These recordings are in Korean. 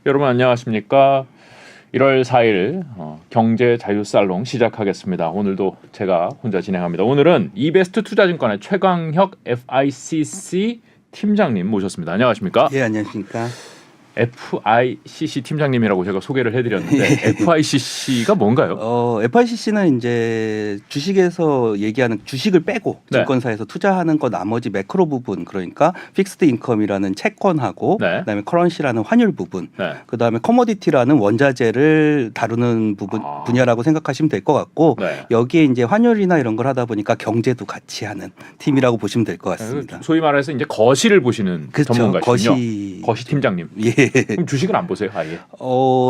여러분 안녕하십니까? 1월 4일 경제 자유 살롱 시작하겠습니다. 오늘도 제가 혼자 진행합니다. 오늘은 이베스트 투자증권의 최광혁 FICC 팀장님 모셨습니다. 안녕하십니까? 예, 안녕하십니까? FICC 팀장님이라고 제가 소개를 해드렸는데 FICC가 뭔가요? FICC는 이제 주식에서 얘기하는 주식을 빼고 네. 증권사에서 투자하는 거 나머지 매크로 부분, 그러니까 픽스드 인컴이라는 채권하고 네. 그다음에 커런시라는 환율 부분, 네. 그다음에 커머디티라는 원자재를 다루는 분야라고 생각하시면 될 것 같고 네. 여기에 이제 환율이나 이런 걸 하다 보니까 경제도 같이 하는 팀이라고 보시면 될 것 같습니다. 소위 말해서 이제 거시를 보시는 그렇죠. 전문가시군요. 거시 팀장님. 예. 그럼 주식은 안 보세요, 아예?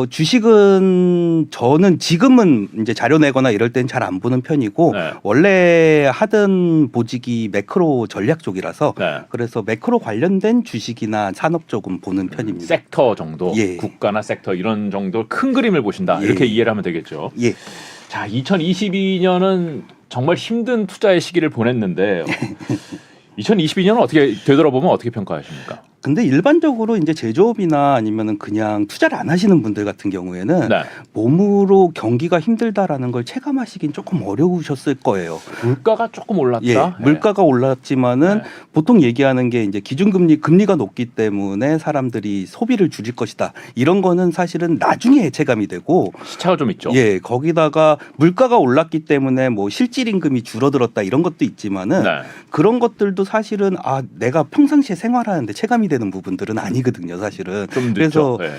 주식은 저는 지금은 이제 자료 내거나 이럴 땐 잘 안 보는 편이고 네. 원래 하던 보직이 매크로 전략 쪽이라서 네. 그래서 매크로 관련된 주식이나 산업 쪽은 보는 편입니다. 섹터 정도, 예. 국가나 sek터 이런 정도 큰 그림을 보신다. 예. 이렇게 이해를 하면 되겠죠. 예. 자, 2022년은 정말 힘든 투자의 시기를 보냈는데 2022년은 어떻게 되돌아보면 어떻게 평가하십니까? 근데 일반적으로 이제 제조업이나 아니면은 그냥 투자를 안 하시는 분들 같은 경우에는 네. 몸으로 경기가 힘들다라는 걸 체감하시긴 조금 어려우셨을 거예요. 물가가 조금 올랐다. 예, 네. 물가가 올랐지만은 네. 보통 얘기하는 게 이제 금리가 높기 때문에 사람들이 소비를 줄일 것이다. 이런 거는 사실은 나중에 체감이 되고 시차가 좀 있죠. 예, 거기다가 물가가 올랐기 때문에 뭐 실질 임금이 줄어들었다 이런 것도 있지만은 네. 그런 것들도 사실은 내가 평상시에 생활하는데 체감이 되는 부분들은 아니거든요, 사실은. 좀 그래서 늦죠. 네.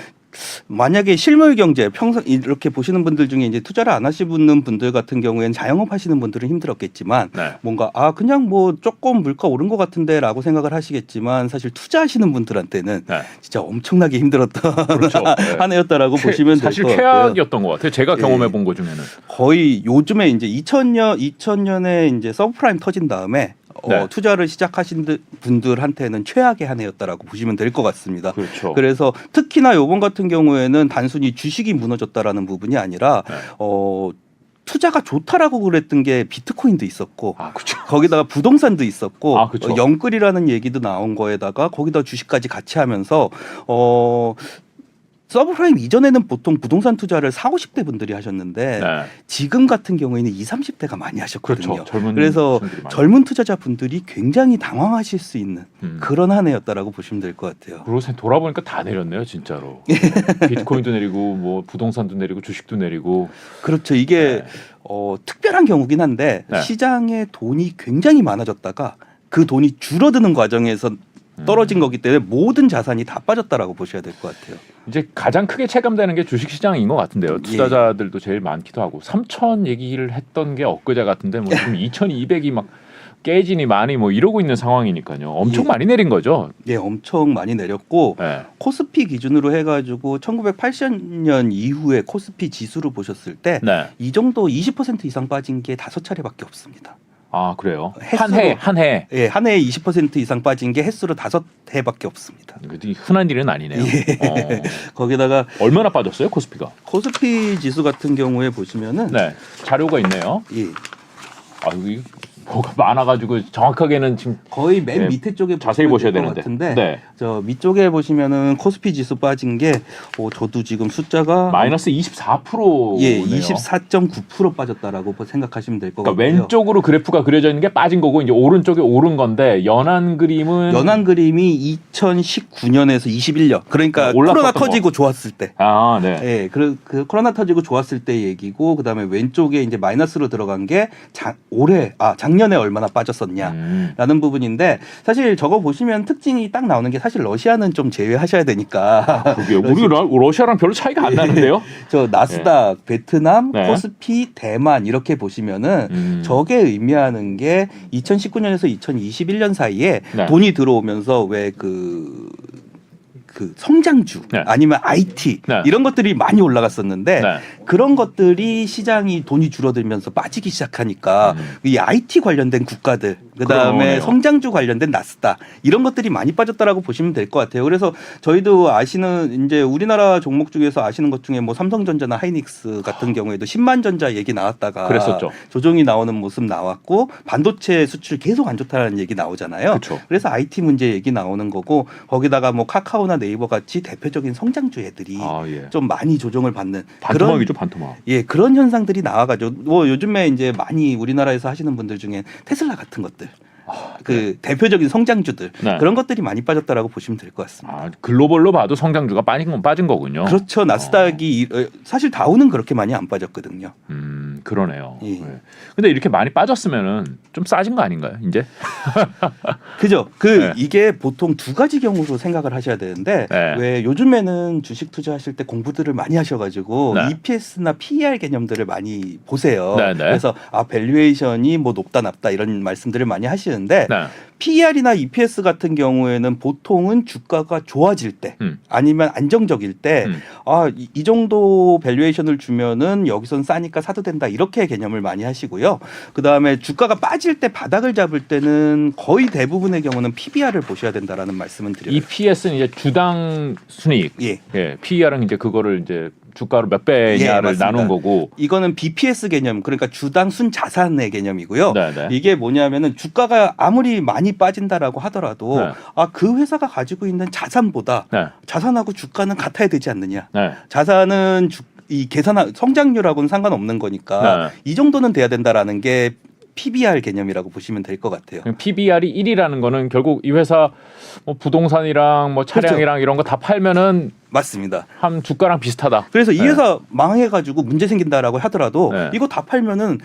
만약에 실물 경제 평생 이렇게 보시는 분들 중에 이제 투자를 안 하시는 분들 같은 경우에는 자영업 하시는 분들은 힘들었겠지만 네. 뭔가 그냥 뭐 조금 물가 오른 것 같은데라고 생각을 하시겠지만 사실 투자하시는 분들한테는 네. 진짜 엄청나게 힘들었던 그렇죠. 네. 한 해였다라고 보시면 될 사실 것 같고요. 최악이었던 것 같아요. 제가 경험해 본 것 중에는. 거의 요즘에 이제 2000년에 이제 서브프라임 터진 다음에 네. 투자를 시작하신 분들한테는 최악의 한 해였다라고 보시면 될 것 같습니다. 그렇죠. 그래서 특히나 요번 같은 경우에는 단순히 주식이 무너졌다라는 부분이 아니라 네. 투자가 좋다라고 그랬던 게 비트코인도 있었고 그렇죠. 거기다가 부동산도 있었고 그렇죠. 영끌이라는 얘기도 나온 거에다가 거기다 주식까지 같이 하면서 서브프라임 이전에는 보통 부동산 투자를 40, 50대 분들이 하셨는데 네. 지금 같은 경우에는 20, 30대가 많이 하셨거든요. 그렇죠. 그래서 분들이 많이. 젊은 투자자 분들이 굉장히 당황하실 수 있는 그런 한 해였다라고 보시면 될 것 같아요. 그러고 돌아보니까 다 내렸네요, 진짜로. 비트코인도 내리고 뭐 부동산도 내리고 주식도 내리고. 그렇죠. 이게 네. 특별한 경우긴 한데 네. 시장에 돈이 굉장히 많아졌다가 그 돈이 줄어드는 과정에서 떨어진 거기 때문에 모든 자산이 다 빠졌다라고 보셔야 될 것 같아요. 이제 가장 크게 체감되는 게 주식 시장인 것 같은데요. 투자자들도 제일 많기도 하고 3천 얘기를 했던 게 엊그제 같은데 뭐 지금 2,200이 막 깨지니 많이 뭐 이러고 있는 상황이니까요. 엄청 많이 내린 거죠. 예, 엄청 많이 내렸고 네. 코스피 기준으로 해가지고 1980년 이후에 코스피 지수를 보셨을 때 이 네. 정도 20% 이상 빠진 게 5차례밖에 없습니다. 그래요. 횟수로. 한 해. 예, 한 해에 20% 이상 빠진 게 횟수로 5해밖에 없습니다. 흔한 일은 아니네요. 거기다가 얼마나 빠졌어요, 코스피가? 코스피 지수 같은 경우에 보시면은 네. 자료가 있네요. 예, 여기 뭐가 많아가지고 정확하게는 지금 거의 맨 네, 밑에 쪽에 자세히 보셔야 될것 되는데. 같은데 네. 저 밑쪽에 보시면은 코스피 지수 빠진 게 저도 지금 숫자가 마이너스 24%. 예, 네요. 24.9% 빠졌다라고 생각하시면 될 것 그러니까 같고요. 왼쪽으로 그래프가 그려져 있는 게 빠진 거고 이제 오른쪽에 오른 건데 연한 그림은 연한 그림이 2019년에서 21년 그러니까 올랐었던 코로나 터지고 좋았을 때. 네. 예, 그 코로나 터지고 좋았을 때 얘기고 그다음에 왼쪽에 이제 마이너스로 들어간 게 작년에 얼마나 빠졌었냐라는 부분인데 사실 저거 보시면 특징이 딱 나오는 게 사실 러시아는 좀 제외하셔야 되니까. 그게 우리 러시아랑 별로 차이가 안 나는데요. 저 나스닥, 베트남, 네. 코스피, 대만 이렇게 보시면은 저게 의미하는 게 2019년에서 2021년 사이에 네. 돈이 들어오면서 왜 그 성장주 네. 아니면 IT 네. 이런 것들이 많이 올라갔었는데 네. 그런 것들이 시장이 돈이 줄어들면서 빠지기 시작하니까 이 IT 관련된 국가들 그다음에 그러네요. 성장주 관련된 나스닥 이런 것들이 많이 빠졌다라고 보시면 될 것 같아요. 그래서 저희도 아시는 이제 우리나라 종목 중에서 아시는 것 중에 뭐 삼성전자나 하이닉스 같은 경우에도 10만 전자 얘기 나왔다가 그랬었죠. 조정이 나오는 모습 나왔고 반도체 수출 계속 안 좋다는 얘기 나오잖아요. 그렇죠. 그래서 IT 문제 얘기 나오는 거고 거기다가 뭐 카카오나 네이버 같이 대표적인 성장주 애들이 예. 좀 많이 조정을 받는 반토막이죠, 반토막. 예, 그런 현상들이 나와가지고 뭐 요즘에 이제 많이 우리나라에서 하시는 분들 중에 테슬라 같은 것들 그 대표적인 성장주들 네. 그런 것들이 많이 빠졌다라고 보시면 될 것 같습니다. 글로벌로 봐도 성장주가 빠진 건 빠진 거군요. 그렇죠. 나스닥이 사실 다우는 그렇게 많이 안 빠졌거든요. 그러네요. 예. 네. 근데 이렇게 많이 빠졌으면은 좀 싸진 거 아닌가요, 이제? 그죠. 네. 이게 보통 두 가지 경우로 생각을 하셔야 되는데 네. 왜 요즘에는 주식 투자하실 때 공부들을 많이 하셔가지고 네. EPS나 PER 개념들을 많이 보세요. 네, 네. 그래서 밸류에이션이 뭐 높다 낮다 이런 말씀들을 많이 하시는데 네. PER이나 EPS 같은 경우에는 보통은 주가가 좋아질 때 아니면 안정적일 때 이 정도 밸류에이션을 주면은 여기선 싸니까 사도 된다 이렇게 개념을 많이 하시고요. 그다음에 주가가 빠질 때 바닥을 잡을 때는 거의 대부분의 경우는 PBR을 보셔야 된다라는 말씀은 드려요. EPS는 이제 주당 순이익. 예. PER은 이제 그거를 이제 주가로 몇 배냐를 맞습니다. 나눈 거고. 이거는 BPS 개념 그러니까 주당 순 자산의 개념이고요. 네. 이게 뭐냐면은 주가가 아무리 많이 빠진다라고 하더라도 네. 그 회사가 가지고 있는 자산보다 네. 자산하고 주가는 같아야 되지 않느냐. 네. 자산은 이 계산 성장률하고는 상관없는 거니까 네. 이 정도는 돼야 된다라는 게 PBR 개념이라고 보시면 될 것 같아요. PBR이 1이라는 거는 결국 이 회사 뭐 부동산이랑 뭐 차량이랑 이런 거 다 팔면은 맞습니다. 한 주가랑 비슷하다. 그래서 이 네. 회사 망해가지고 문제 생긴다라고 하더라도 네. 이거 다 팔면은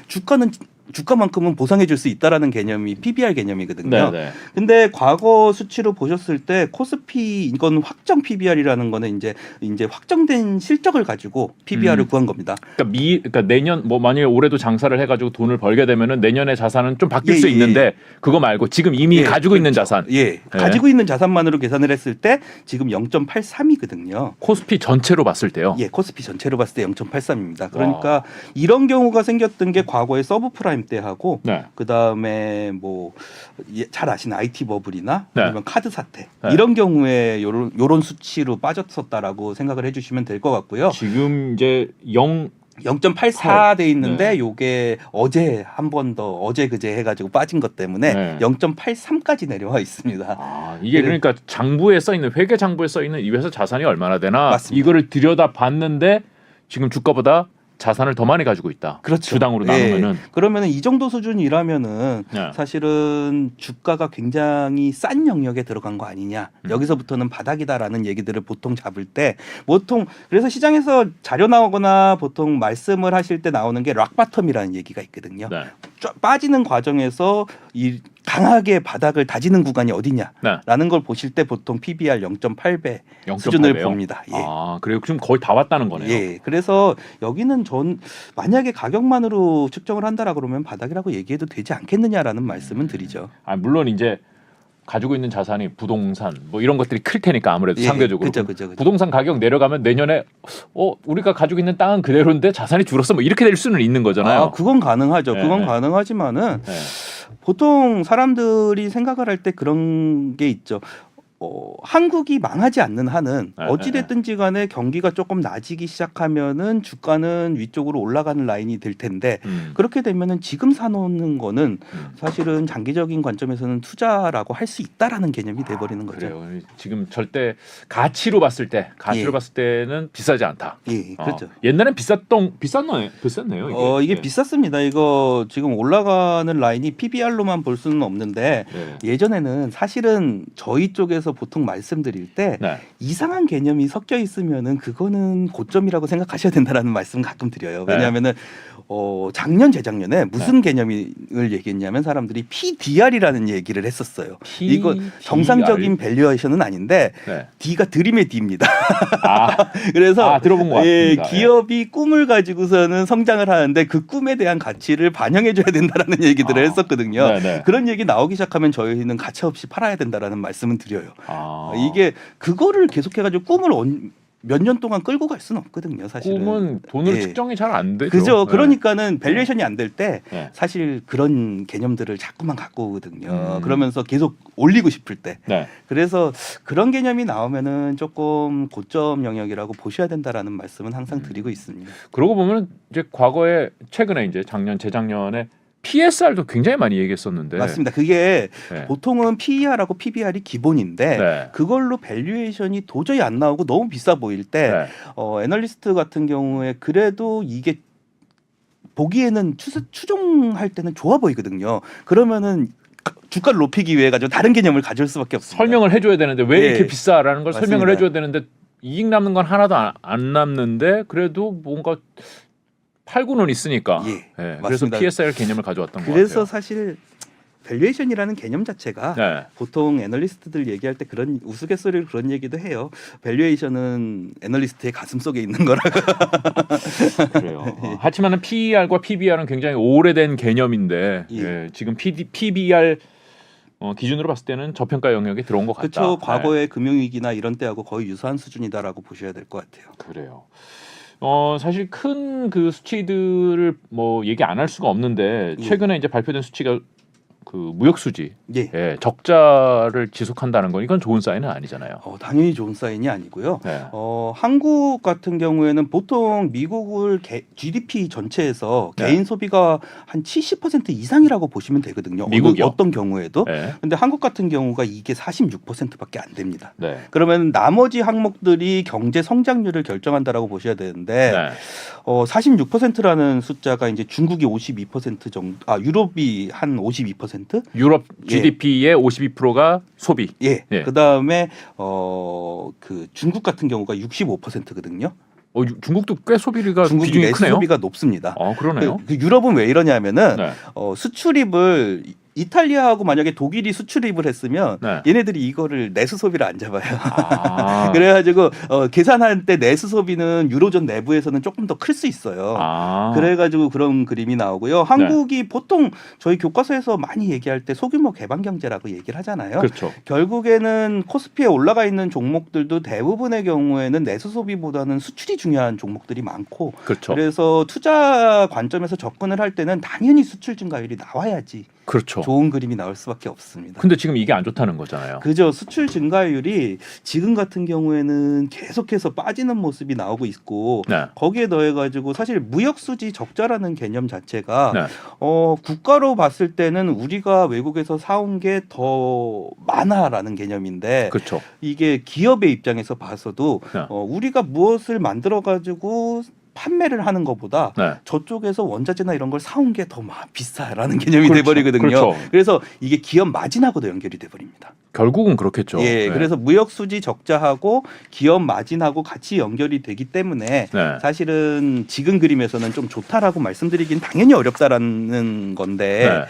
주가만큼은 보상해 줄 수 있다라는 개념이 PBR 개념이거든요. 네. 근데 과거 수치로 보셨을 때 코스피 이건 확정 PBR이라는 거는 이제 확정된 실적을 가지고 PBR을 구한 겁니다. 그러니까 내년 뭐 만약에 올해도 장사를 해가지고 돈을 벌게 되면은 내년에 자산은 좀 바뀔 수 예. 있는데 그거 말고 지금 이미 가지고 있는 그렇죠. 자산. 가지고 있는 자산만으로 계산을 했을 때 지금 0.83이거든요. 코스피 전체로 봤을 때요. 코스피 전체로 봤을 때 0.83입니다. 그러니까 이런 경우가 생겼던 게 과거에 서브프라임 때 하고 네. 그다음에 뭐 잘 아시는 IT 버블이나 네. 아니면 카드 사태 네. 이런 경우에 요런 수치로 빠졌었다라고 생각을 해 주시면 될 것 같고요. 지금 이제 0.84 돼 있는데 네. 요게 어제 한 번 더 어제 그제 해가지고 빠진 것 때문에 네. 0.83까지 내려와 있습니다. 이게 그러니까 장부에 써 있는 회계 장부에 써 있는 이 회사 자산이 얼마나 되나 맞습니다. 이거를 들여다 봤는데 지금 주가보다 자산을 더 많이 가지고 있다. 그렇죠. 주당으로 나누면은 그러면은 이 정도 수준이라면은 네. 사실은 주가가 굉장히 싼 영역에 들어간 거 아니냐. 여기서부터는 바닥이다라는 얘기들을 보통 잡을 때 보통 그래서 시장에서 자료 나오거나 보통 말씀을 하실 때 나오는 게 락바텀이라는 얘기가 있거든요. 네. 빠지는 과정에서 이 강하게 바닥을 다지는 구간이 어디냐라는 네. 걸 보실 때 보통 PBR 0.8배 0.8 수준을 배요? 봅니다. 그래요. 지금 거의 다 왔다는 거네요. 그래서 여기는 만약에 가격만으로 측정을 한다라 그러면 바닥이라고 얘기해도 되지 않겠느냐라는 말씀은 드리죠. 물론 이제 가지고 있는 자산이 부동산 뭐 이런 것들이 클 테니까 아무래도 상대적으로 그죠. 부동산 가격 내려가면 내년에 우리가 가지고 있는 땅은 그대로인데 자산이 줄었어 뭐 이렇게 될 수는 있는 거잖아요. 그건 가능하죠. 네. 그건 가능하지만은 네. 보통 사람들이 생각을 할 때 그런 게 있죠. 한국이 망하지 않는 한은 어찌됐든지 간에 경기가 조금 나아지기 시작하면은 주가는 위쪽으로 올라가는 라인이 될 텐데 그렇게 되면은 지금 사놓는 거는 사실은 장기적인 관점에서는 투자라고 할 수 있다라는 개념이 돼버리는 거죠. 그래요. 지금 절대 가치로 봤을 때는 비싸지 않다. 그렇죠. 옛날엔 비쌌네요. 이게 비쌌습니다. 이거 지금 올라가는 라인이 PBR로만 볼 수는 없는데 예전에는 사실은 저희 쪽에서 보통 말씀드릴 때 이상한 개념이 섞여 있으면은 그거는 고점이라고 생각하셔야 된다라는 말씀 가끔 드려요. 왜냐하면은 작년 재작년에 무슨 개념을 얘기했냐면 사람들이 PDR이라는 얘기를 했었어요. 이거 정상적인 밸류에이션은 아닌데 D가 드림의 D입니다. 그래서 들어본 것 같습니다. 기업이 꿈을 가지고서는 성장을 하는데 그 꿈에 대한 가치를 반영해줘야 된다라는 얘기들을 했었거든요. 그런 얘기 나오기 시작하면 저희는 가차 없이 팔아야 된다라는 말씀은 드려요. 이게 그거를 계속해가지고 꿈을 몇 년 동안 끌고 갈 수는 없거든요. 사실은. 꿈은 돈으로 예. 측정이 잘 안 되죠. 그죠. 네. 그러니까는 밸류에이션이 안 될 때 네. 사실 그런 개념들을 자꾸만 갖고 오거든요. 음. 그러면서 계속 올리고 싶을 때. 네. 그래서 그런 개념이 나오면은 조금 고점 영역이라고 보셔야 된다라는 말씀은 항상 드리고 있습니다. 그러고 보면 이제 과거에 최근에 이제 작년 재작년에 PSR도 굉장히 많이 얘기했었는데 맞습니다. 그게 네. 보통은 PER하고 PBR이 기본인데 네. 그걸로 밸류에이션이 도저히 안 나오고 너무 비싸 보일 때 네. 애널리스트 같은 경우에 그래도 이게 보기에는 추종할 때는 좋아 보이거든요. 그러면은 주가를 높이기 위해 가지고 다른 개념을 가져올 수밖에 없습니다. 설명을 해줘야 되는데 왜 예. 이렇게 비싸라는 걸 맞습니다. 설명을 해줘야 되는데 이익 남는 건 하나도 안 남는데 그래도 뭔가 팔고는 있으니까 예, 예, 그래서 맞습니다. PSR 개념을 가져왔던 것 그래서 같아요. 사실 밸류에이션이라는 개념 자체가 네. 보통 애널리스트들 얘기할 때 그런 우스갯소리로 그런 얘기도 해요. 밸류에이션은 애널리스트의 가슴 속에 있는 거라. 그래요. 하지만은 PER과 PBR은 굉장히 오래된 개념인데 예. 예, 지금 PBR 기준으로 봤을 때는 저평가 영역에 들어온 것 같다. 그렇죠. 과거의 금융위기나 이런 때하고 거의 유사한 수준이다라고 보셔야 될 것 같아요. 그래요. 사실 큰 그 수치들을 뭐 얘기 안 할 수가 없는데 예. 최근에 이제 발표된 수치가 그 무역 수지 예. 예, 적자를 지속한다는 건 이건 좋은 사인은 아니잖아요. 당연히 좋은 사인이 아니고요. 네. 한국 같은 경우에는 보통 미국을 GDP 전체에서 네. 개인 소비가 한 70% 이상이라고 보시면 되거든요. 미국이요? 어떤 경우에도. 네. 근데 한국 같은 경우가 이게 46%밖에 안 됩니다. 네. 그러면 나머지 항목들이 경제 성장률을 결정한다라고 보셔야 되는데 네. 46%라는 숫자가 이제 중국이 52% 정도, 유럽이 한 52%? 유럽 예. GDP의 52%가 소비. 예. 예. 그다음에 그 중국 같은 경우가 65%거든요. 중국도 꽤 소비가 중국이 비중이 내수 크네요. 소비가 높습니다. 그러네요. 그 유럽은 왜 이러냐면은 네. 수출입을 이탈리아하고 만약에 독일이 수출입을 했으면 네. 얘네들이 이거를 내수 소비를 안 잡아요. 아. 그래가지고 계산할 때 내수 소비는 유로존 내부에서는 조금 더 클 수 있어요. 아. 그래가지고 그런 그림이 나오고요. 한국이 보통 저희 교과서에서 많이 얘기할 때 소규모 개방 경제라고 얘기를 하잖아요. 그렇죠. 결국에는 코스피에 올라가 있는 종목들도 대부분의 경우에는 내수 소비보다는 수출이 중요한 종목들이 많고 그렇죠. 그래서 투자 관점에서 접근을 할 때는 당연히 수출 증가율이 나와야지 그렇죠. 좋은 그림이 나올 수밖에 없습니다. 근데 지금 이게 안 좋다는 거잖아요. 그죠. 수출 증가율이 지금 같은 경우에는 계속해서 빠지는 모습이 나오고 있고 네. 거기에 더해가지고 사실 무역수지 적자라는 개념 자체가 네. 국가로 봤을 때는 우리가 외국에서 사온 게 더 많아라는 개념인데 그렇죠. 이게 기업의 입장에서 봐서도 네. 우리가 무엇을 만들어가지고 판매를 하는 것보다 네. 저쪽에서 원자재나 이런 걸 사온 게 더 비싸라는 개념이 그렇죠. 돼버리거든요. 그렇죠. 그래서 이게 기업 마진하고도 연결이 돼버립니다. 결국은 그렇겠죠. 예, 네. 그래서 무역 수지 적자하고 기업 마진하고 같이 연결이 되기 때문에 네. 사실은 지금 그림에서는 좀 좋다라고 말씀드리긴 당연히 어렵다라는 건데 네.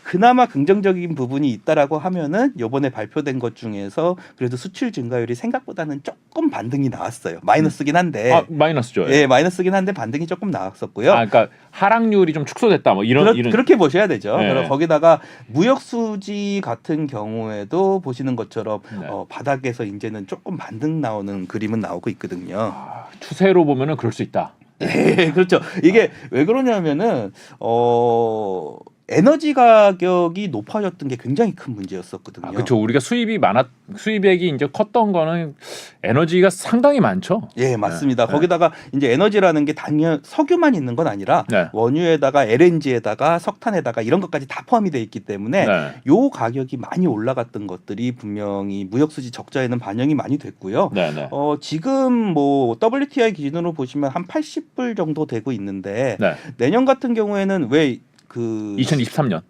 그나마 긍정적인 부분이 있다라고 하면은 이번에 발표된 것 중에서 그래도 수출 증가율이 생각보다는 조금 반등이 나왔어요. 마이너스긴 한데. 마이너스죠. 예, 마이너스긴 한데 반등이 조금 나왔었고요. 그러니까 하락률이 좀 축소됐다. 뭐 이런. 그렇게 보셔야 되죠. 네. 그리고 거기다가 무역 수지 같은 경우에도 보시는 것처럼 네. 바닥에서 이제는 조금 반등 나오는 그림은 나오고 있거든요. 추세로 보면은 그럴 수 있다. 네, 그렇죠. 이게 왜 그러냐면은 에너지 가격이 높아졌던 게 굉장히 큰 문제였었거든요. 그렇죠. 우리가 수입액이 이제 컸던 거는 에너지가 상당히 많죠. 예, 맞습니다. 네. 거기다가 이제 에너지라는 게 단연 석유만 있는 건 아니라 네. 원유에다가 LNG에다가 석탄에다가 이런 것까지 다 포함이 돼 있기 때문에 네. 요 가격이 많이 올라갔던 것들이 분명히 무역수지 적자에는 반영이 많이 됐고요. 네, 네. 지금 뭐 WTI 기준으로 보시면 한 80불 정도 되고 있는데 네. 내년 같은 경우에는 왜 2023년.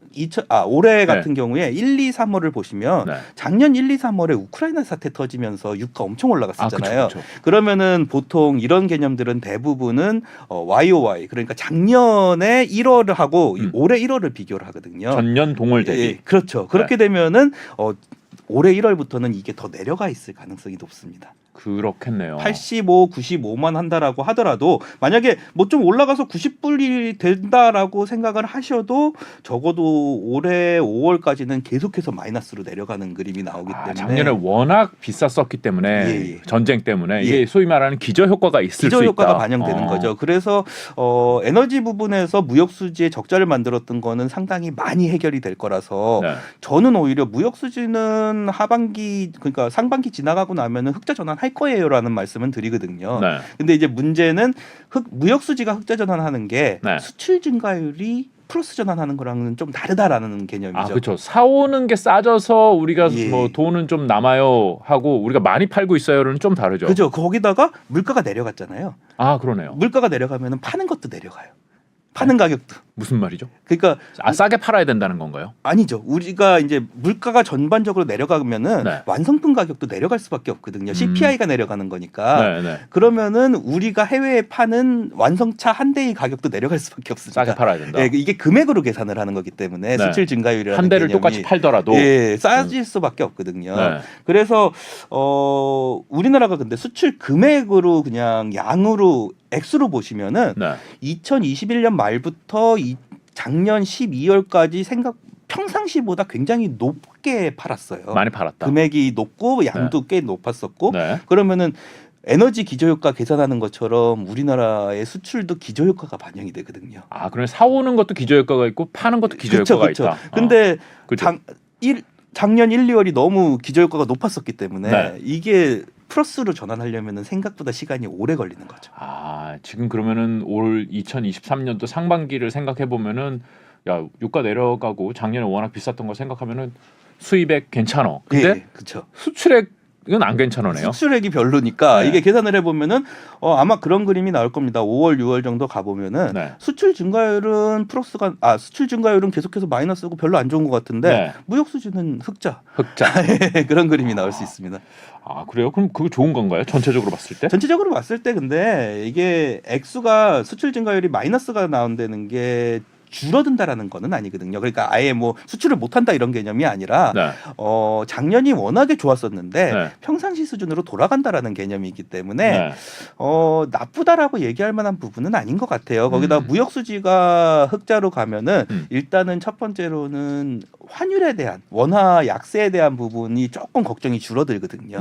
올해 같은 경우에 1, 2, 3월을 보시면 네. 작년 1, 2, 3월에 우크라이나 사태 터지면서 유가 엄청 올라갔었잖아요. 그쵸. 그러면은 보통 이런 개념들은 대부분은 YOY 그러니까 작년에 1월하고 올해 1월을 비교를 하거든요. 전년 동월 대비. 예, 그렇죠. 그렇게 되면은 올해 1월부터는 이게 더 내려가 있을 가능성이 높습니다. 그렇겠네요. 85, 95만 한다라고 하더라도 만약에 뭐 좀 올라가서 90불이 된다라고 생각을 하셔도 적어도 올해 5월까지는 계속해서 마이너스로 내려가는 그림이 나오기 때문에 작년에 워낙 비쌌었기 때문에 예. 전쟁 때문에 예. 이게 소위 말하는 기저 효과가 있을 수 있다. 기저 효과가 반영되는 거죠. 그래서 에너지 부분에서 무역 수지의 적자를 만들었던 거는 상당히 많이 해결이 될 거라서 네. 저는 오히려 무역 수지는 하반기 그러니까 상반기 지나가고 나면은 흑자 전환할 거예요라는 말씀은 드리거든요. 네. 근데 이제 문제는 무역 수지가 흑자 전환하는 게 네. 수출 증가율이 플러스 전환하는 거랑은 좀 다르다라는 개념이죠. 아, 그렇죠. 사오는 게 싸져서 우리가 예. 뭐 돈은 좀 남아요 하고 우리가 많이 팔고 있어요는 좀 다르죠. 그죠. 거기다가 물가가 내려갔잖아요. 아, 그러네요. 물가가 내려가면은 파는 것도 내려가요. 파는 가격도. 무슨 말이죠? 그러니까 싸게 팔아야 된다는 건가요? 아니죠. 우리가 이제 물가가 전반적으로 내려가면은 네. 완성품 가격도 내려갈 수밖에 없거든요. CPI가 내려가는 거니까. 네, 네. 그러면은 우리가 해외에 파는 완성차 한 대의 가격도 내려갈 수밖에 없습니다. 싸게 팔아야 된다. 예, 이게 금액으로 계산을 하는 거기 때문에 네. 수출 증가율이라는 한 대를 개념이 똑같이 팔더라도 예, 싸질 수밖에 없거든요. 네. 그래서 우리나라가 근데 수출 금액으로 그냥 양으로 액수로 보시면은 네. 2021년 말부터 작년 12월까지 평상시보다 굉장히 높게 팔았어요. 많이 팔았다. 금액이 높고 양도 꽤 높았었고 네. 그러면은 에너지 기저효과 계산하는 것처럼 우리나라의 수출도 기저효과가 반영이 되거든요. 아, 그럼 사오는 것도 기저 효과가 있고 파는 것도 기저 효과가 있다. 근데 그쵸. 작년 1, 2월이 너무 기저효과가 높았었기 때문에 네. 이게 플러스로 전환하려면 생각보다 시간이 오래 걸리는 거죠. 아, 지금 그러면은 올 2023년도 상반기를 생각해 보면은 야, 유가 내려가고 작년에 워낙 비쌌던 거 생각하면은 수입액 괜찮어. 근데 예, 그렇죠. 수출액은 안 괜찮으네요. 수출액이 별로니까 네. 이게 계산을 해보면은 아마 그런 그림이 나올 겁니다. 5월, 6월 정도 가보면은 네. 수출 증가율은 수출 증가율은 계속해서 마이너스고 별로 안 좋은 것 같은데 네. 무역 수지는 흑자 흑자. 그런 그림이 나올 수 있습니다. 아, 그래요? 그럼 그거 좋은 건가요? 전체적으로 봤을 때? 전체적으로 봤을 때 근데 이게 액수가 수출 증가율이 마이너스가 나온다는 게 줄어든다라는 거는 아니거든요. 그러니까 아예 뭐 수출을 못한다 이런 개념이 아니라 네. 작년이 워낙에 좋았었는데 네. 평상시 수준으로 돌아간다라는 개념이기 때문에 네. 나쁘다라고 얘기할 만한 부분은 아닌 것 같아요. 거기다 무역 수지가 흑자로 가면은 일단은 첫 번째로는 환율에 대한 원화 약세에 대한 부분이 조금 걱정이 줄어들거든요.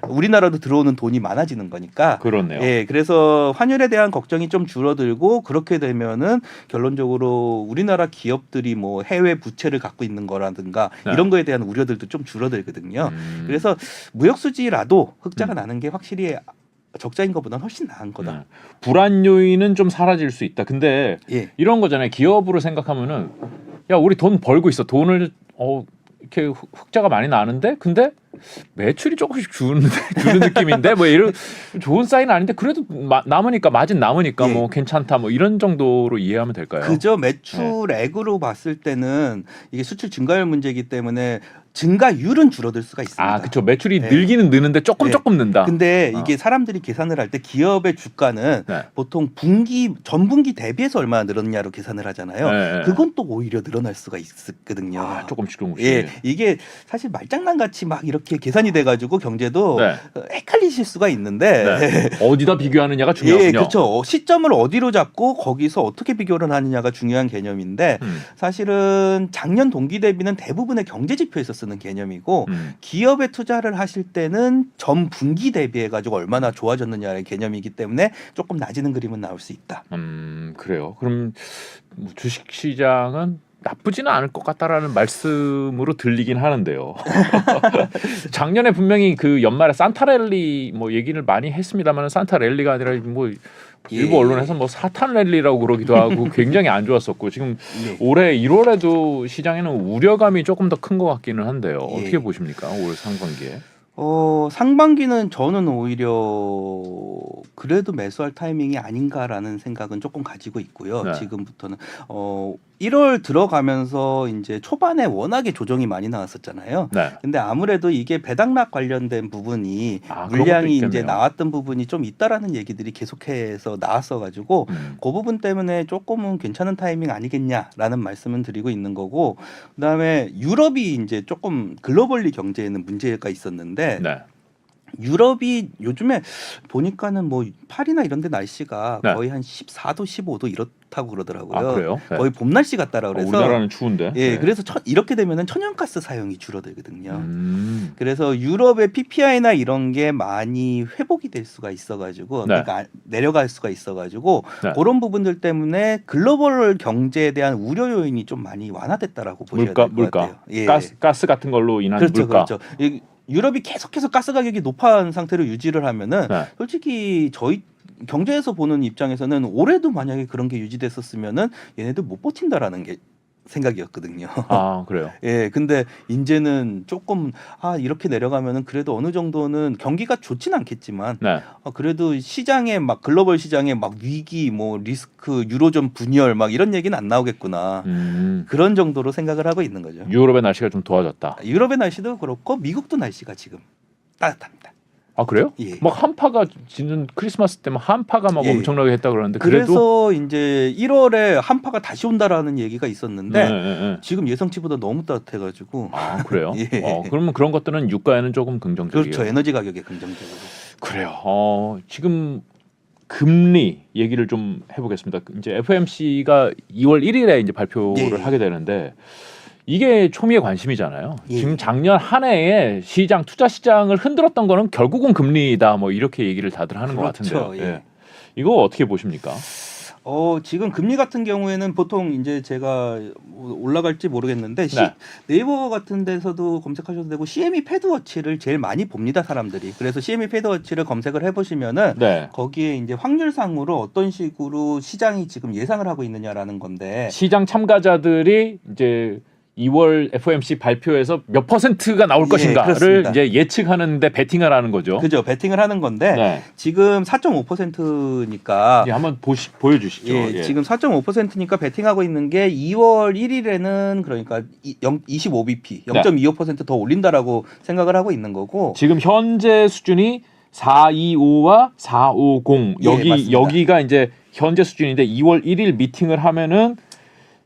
우리나라도 들어오는 돈이 많아지는 거니까. 그렇네요. 예, 그래서 환율에 대한 걱정이 좀 줄어들고 그렇게 되면은 결론적으로 우리나라 기업들이 뭐 해외 부채를 갖고 있는 거라든가 네. 이런 거에 대한 우려들도 좀 줄어들거든요. 그래서 무역 수지라도 흑자가 나는 게 확실히 적자인 것보다는 훨씬 나은 거다. 네. 불안 요인은 좀 사라질 수 있다. 근데 예. 이런 거잖아요. 기업으로 생각하면은 야, 우리 돈 벌고 있어. 돈을 이렇게 흑자가 많이 나는데 근데 매출이 조금씩 주는 느낌인데 뭐 이런 좋은 사인 아닌데 그래도 남으니까 마진 남으니까 예. 뭐 괜찮다 뭐 이런 정도로 이해하면 될까요? 그저 매출액으로 봤을 때는 이게 수출 증가율 문제이기 때문에 증가율은 줄어들 수가 있습니다. 아, 그렇죠. 매출이 네. 늘기는 느는데 조금 네. 조금 는다. 근데 이게 사람들이 계산을 할 때 기업의 주가는 네. 보통 전분기 대비해서 얼마나 늘었냐로 계산을 하잖아요. 네. 그건 또 오히려 늘어날 수가 있거든요. 아, 조금씩. 예, 이게 사실 말장난 같이 막 이렇게 계산이 돼가지고 경제도 네. 헷갈리실 수가 있는데 네. 어디다 비교하느냐가 중요하군요. 예, 그렇죠. 시점을 어디로 잡고 거기서 어떻게 비교를 하느냐가 중요한 개념인데 사실은 작년 동기 대비는 대부분의 경제 지표에서 쓰는 개념이고 기업에 투자를 하실 때는 전 분기 대비해 가지고 얼마나 좋아졌느냐의 개념이기 때문에 조금 낮아지는 그림은 나올 수 있다. 그래요. 그럼 뭐 주식 시장은 나쁘지는 않을 것 같다라는 말씀으로 들리긴 하는데요. 작년에 분명히 그 연말에 산타랠리 뭐 얘기를 많이 했습니다만 산타랠리가 아니라 뭐 일부 언론에서 뭐 사탄 랠리라고 그러기도 하고 굉장히 안 좋았었고 지금 올해 1월에도 시장에는 우려감이 조금 더 큰 것 같기는 한데요. 어떻게 보십니까? 올 상반기에? 상반기는 저는 오히려 그래도 매수할 타이밍이 아닌가라는 생각은 조금 가지고 있고요. 네. 지금부터는 1월 들어가면서 이제 초반에 워낙에 조정이 많이 나왔었잖아요. 네. 근데 아무래도 이게 배당락 관련된 부분이 그런 것도 물량이 있겠네요. 이제 나왔던 부분이 좀 있다라는 얘기들이 계속해서 나왔어가지고 그 부분 때문에 조금은 괜찮은 타이밍 아니겠냐라는 말씀은 드리고 있는 거고, 그다음에 유럽이 이제 조금 글로벌리 경제에는 문제가 있었는데. 네. 유럽이 요즘에 보니까는 뭐 파리나 이런 데 날씨가 네. 거의 한 14도, 15도 이렇다고 그러더라고요. 아 그래요? 네. 거의 봄 날씨 같다라고 그래서 우리나라는 추운데. 예, 네. 그래서 이렇게 되면은 천연가스 사용이 줄어들거든요. 그래서 유럽의 PPI나 이런 게 많이 회복이 될 수가 있어가지고 네. 그러니까 내려갈 수가 있어가지고 네. 그런 부분들 때문에 글로벌 경제에 대한 우려 요인이 좀 많이 완화됐다라고 보셔야 될 것 같아요. 예. 가스 같은 걸로 인한 그렇죠, 물가. 그렇죠. 유럽이 계속해서 가스 가격이 높은 상태로 유지를 하면은 네. 솔직히 저희 경제에서 보는 입장에서는 올해도 만약에 그런 게 유지됐었으면은 얘네들 못 버틴다라는 게 생각이었거든요. 아 그래요. 예, 근데 이제는 조금 이렇게 내려가면은 그래도 어느 정도는 경기가 좋진 않겠지만 네. 그래도 시장에 막 글로벌 시장에 막 위기 뭐 리스크 유로존 분열 막 이런 얘기는 안 나오겠구나. 그런 정도로 생각을 하고 있는 거죠. 유럽의 날씨가 좀 도와졌다. 유럽의 날씨도 그렇고 미국도 날씨가 지금 따뜻합니다. 아 그래요? 예. 막 한파가 지는 크리스마스 때 막 한파가 막 예. 엄청나게 했다 그러는데 그래서 그래도 이제 1월에 한파가 다시 온다라는 얘기가 있었는데 네. 지금 예상치보다 너무 따뜻해가지고 아 그래요? 예. 그러면 그런 것들은 유가에는 조금 긍정적이에요. 그렇죠. 에너지 가격에 긍정적으로. 그래요. 지금 금리 얘기를 좀 해보겠습니다. 이제 FOMC가 2월 1일에 이제 발표를 예. 하게 되는데 이게 초미의 관심이잖아요. 예. 지금 작년 한 해에 시장 투자 시장을 흔들었던 거는 결국은 금리다. 뭐 이렇게 얘기를 다들 하는 것 그렇죠. 같은데요. 예. 예. 이거 어떻게 보십니까? 지금 금리 같은 경우에는 보통 이제 제가 올라갈지 모르겠는데 네. 네이버 같은 데서도 검색하셔도 되고 CME 패드워치를 제일 많이 봅니다 사람들이. 그래서 CME 패드워치를 검색을 해보시면은 네. 거기에 이제 확률상으로 어떤 식으로 시장이 지금 예상을 하고 있느냐라는 건데 시장 참가자들이 이제 2월 FOMC 발표에서 몇 %가 나올 예, 것인가를 그렇습니다. 이제 예측하는데 베팅을 하는 거죠. 그죠, 베팅을 하는 건데 네. 지금 4.5%니까 이제 한번 보여주시죠. 예, 예. 지금 4.5%니까 베팅하고 있는 게 2월 1일에는 그러니까 25bp, 0.25%더 올린다라고 생각을 하고 있는 거고 지금 현재 수준이 425와 450 예, 맞습니다. 여기가 이제 현재 수준인데 2월 1일 미팅을 하면은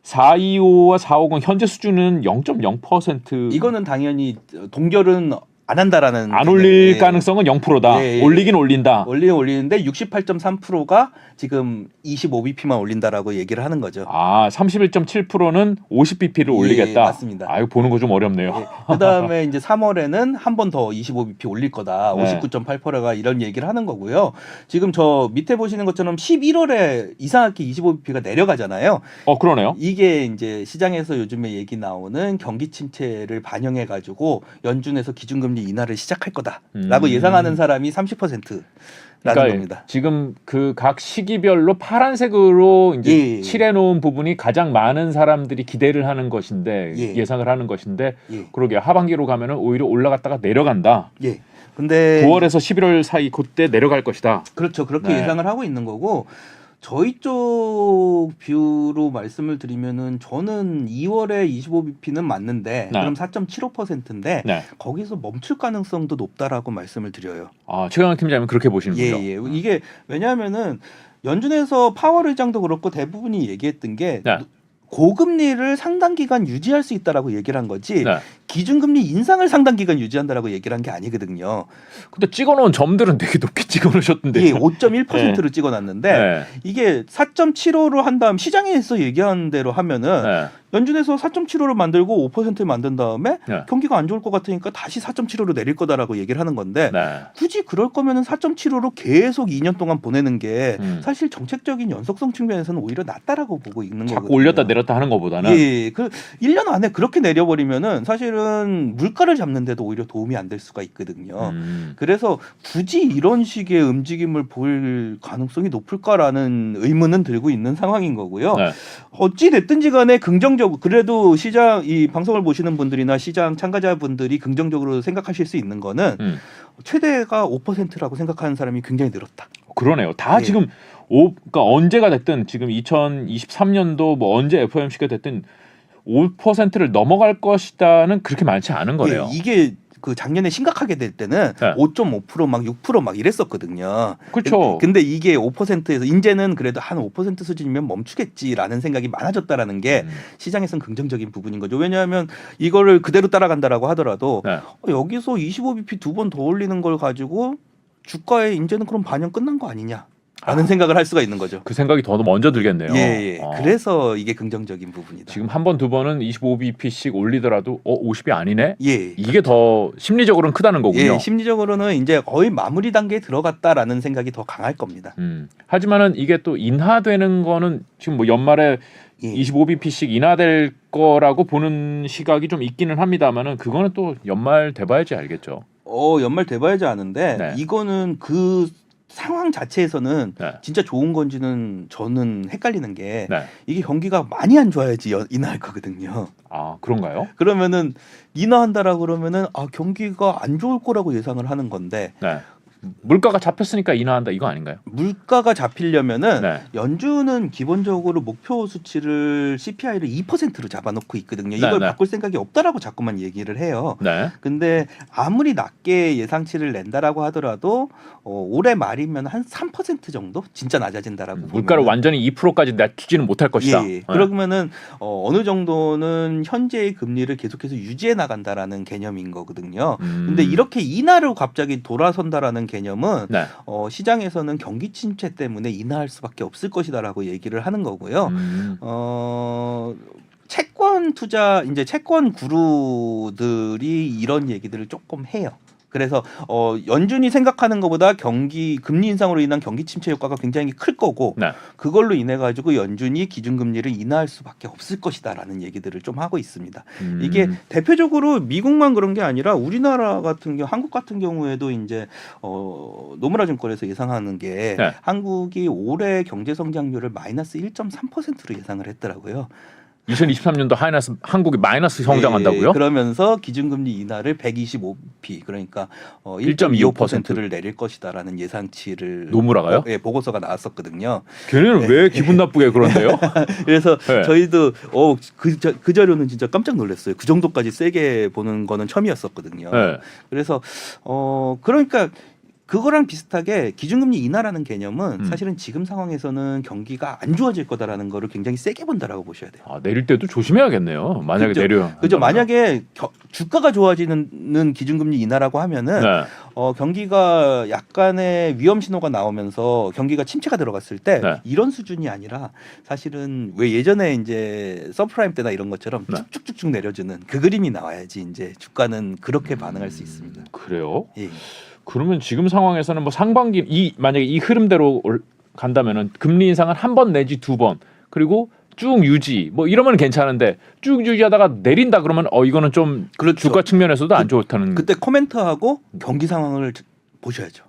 425와 450 현재 수준은 0.0%. 이거는 당연히 동결은 안 한다라는 안 올릴 예. 가능성은 0%다. 예, 예. 올리긴 올린다. 올리는데 68.3%가 지금 25bp만 올린다라고 얘기를 하는 거죠. 31.7%는 50bp를 올리겠다. 맞습니다. 아유 보는 거 좀 어렵네요. 예. 그다음에 이제 3월에는 한 번 더 25bp 올릴 거다. 네. 59.8%가 이런 얘기를 하는 거고요. 지금 저 밑에 보시는 것처럼 11월에 이상하게 25bp가 내려가잖아요. 그러네요. 이게 이제 시장에서 요즘에 얘기 나오는 경기 침체를 반영해 가지고 연준에서 기준금리 인하를 시작할 거다라고 예상하는 사람이 30%라는 겁니다. 지금 그 각 시기별로 파란색으로 이제 예. 칠해 놓은 부분이 가장 많은 사람들이 기대를 하는 것인데 예. 예상을 하는 것인데 예. 그러게 하반기로 가면은 오히려 올라갔다가 내려간다. 예. 근데 9월에서 11월 사이 그때 내려갈 것이다. 그렇죠. 그렇게 네. 예상을 하고 있는 거고 저희 쪽 뷰로 말씀을 드리면은 저는 2월에 25bp는 맞는데 네. 그럼 4.75%인데 네. 거기서 멈출 가능성도 높다라고 말씀을 드려요. 최강욱 팀장님은 그렇게 보시는군요. 예. 이게 왜냐하면은 연준에서 파월 의장도 그렇고 대부분이 얘기했던 게 네. 고금리를 상당 기간 유지할 수 있다라고 얘기를 한 거지 네. 기준금리 인상을 상당 기간 유지한다라고 얘기를 한 게 아니거든요. 근데 찍어놓은 점들은 되게 높게 찍어놓으셨던데. 예, 5.1%를 찍어놨는데 네. 이게 4.75로 한 다음 시장에서 얘기한 대로 하면은 네. 연준에서 4.75를 만들고 5%를 만든 다음에 네. 경기가 안 좋을 것 같으니까 다시 4.75로 내릴 거다라고 얘기를 하는 건데 네. 굳이 그럴 거면은 4.75로 계속 2년 동안 보내는 게 사실 정책적인 연속성 측면에서는 오히려 낫다라고 보고 있는 거거든요. 자꾸 올렸다 내렸다 하는 것보다는. 예, 그 1년 안에 그렇게 내려버리면은 사실은 물가를 잡는데도 오히려 도움이 안 될 수가 있거든요. 그래서 굳이 이런 식의 움직임을 볼 가능성이 높을까라는 의문은 들고 있는 상황인 거고요. 네. 어찌 됐든지 간에 긍정적으로 그래도 시장 이 방송을 보시는 분들이나 시장 참가자분들이 긍정적으로 생각하실 수 있는 거는 최대가 5%라고 생각하는 사람이 굉장히 늘었다. 그러네요. 다 예. 지금 그러니까 언제가 됐든 지금 2023년도 뭐 언제 FOMC가 됐든 5%를 넘어갈 것이다는 그렇게 많지 않은 거네요. 예, 이게 그 작년에 심각하게 될 때는 네. 5.5%막 6%막 이랬었거든요. 그렇죠. 근데 이게 5%에서 이제는 그래도 한 5% 수준이면 멈추겠지라는 생각이 많아졌다라는 게 시장에서는 긍정적인 부분인 거죠. 왜냐하면 이거를 그대로 따라간다라고 하더라도 네. 여기서 25bp 두 번 더 올리는 걸 가지고 주가에 이제는 그럼 반영 끝난 거 아니냐? 라는 생각을 할 수가 있는 거죠. 그 생각이 더 먼저 들겠네요. 예. 그래서 이게 긍정적인 부분이다. 지금 한 번 두 번은 25bp씩 올리더라도 50이 아니네. 예. 이게 더 심리적으로는 크다는 거군요. 예, 심리적으로는 이제 거의 마무리 단계에 들어갔다라는 생각이 더 강할 겁니다. 하지만은 이게 또 인하되는 거는 지금 뭐 연말에 예. 25bp씩 인하될 거라고 보는 시각이 좀 있기는 합니다만은 그거는 또 연말 돼봐야지 알겠죠. 연말 돼봐야지 아는데 네. 이거는 그 상황 자체에서는 네. 진짜 좋은 건지는 저는 헷갈리는 게 네. 이게 경기가 많이 안 좋아야지 인하할 거거든요. 아 그런가요? 그러면은 인하한다라고 그러면은 경기가 안 좋을 거라고 예상을 하는 건데 네. 물가가 잡혔으니까 인하한다 이거 아닌가요? 물가가 잡히려면은 네. 연준은 기본적으로 목표 수치를 CPI를 2%로 잡아놓고 있거든요. 이걸 네. 바꿀 생각이 없다라고 자꾸만 얘기를 해요. 네. 근데 아무리 낮게 예상치를 낸다라고 하더라도 올해 말이면 한 3% 정도 진짜 낮아진다라고 물가를 보면은. 완전히 2%까지 낮추지는 못할 것이다. 예. 그러면은 어느 정도는 현재의 금리를 계속해서 유지해 나간다라는 개념인 거거든요. 근데 이렇게 인하로 갑자기 돌아선다라는 개념은 네. 시장에서는 경기 침체 때문에 인하할 수밖에 없을 것이다라고 얘기를 하는 거고요. 채권 투자 이제 채권 구루들이 이런 얘기들을 조금 해요. 그래서 연준이 생각하는 것보다 금리 인상으로 인한 경기 침체 효과가 굉장히 클 거고 네. 그걸로 인해 가지고 연준이 기준금리를 인하할 수밖에 없을 것이다라는 얘기들을 좀 하고 있습니다. 이게 대표적으로 미국만 그런 게 아니라 우리나라 같은 경우 한국 같은 경우에도 이제 노무라 증권에서 예상하는 게 네. 한국이 올해 경제 성장률을 마이너스 1.3%로 예상을 했더라고요. 2023년도 한국이 마이너스 성장한다고요? 예, 그러면서 기준금리 인하를 125p 그러니까 1.25%를 내릴 것이다라는 예상치를 노무라가요? 보고서가 나왔었거든요. 걔네는 왜 기분 나쁘게 그런데요? 그래서 네. 저희도 그 자료는 진짜 깜짝 놀랐어요. 그 정도까지 세게 보는 거는 처음이었었거든요. 네. 그래서 그러니까 그거랑 비슷하게 기준금리 인하라는 개념은 사실은 지금 상황에서는 경기가 안 좋아질 거다라는 거를 굉장히 세게 본다라고 보셔야 돼요. 내릴 때도 조심해야겠네요. 만약에 그죠? 내려. 그죠. 만약에 주가가 좋아지는 기준금리 인하라고 하면은 네. 경기가 약간의 위험 신호가 나오면서 경기가 침체가 들어갔을 때 네. 이런 수준이 아니라 사실은 왜 예전에 이제 서프라임 때나 이런 것처럼 네. 쭉쭉쭉쭉 내려주는 그 그림이 나와야지 이제 주가는 그렇게 반응할 수 있습니다. 그래요? 예. 그러면 지금 상황에서는 뭐 상반기 만약에 이 흐름대로 간다면은 금리 인상은 한 번 내지 두 번 그리고 쭉 유지 뭐 이러면 괜찮은데 쭉 유지하다가 내린다 그러면 이거는 좀 그렇죠. 주가 측면에서도 안 좋다는. 그때 코멘트하고 경기 상황을 보셔야죠.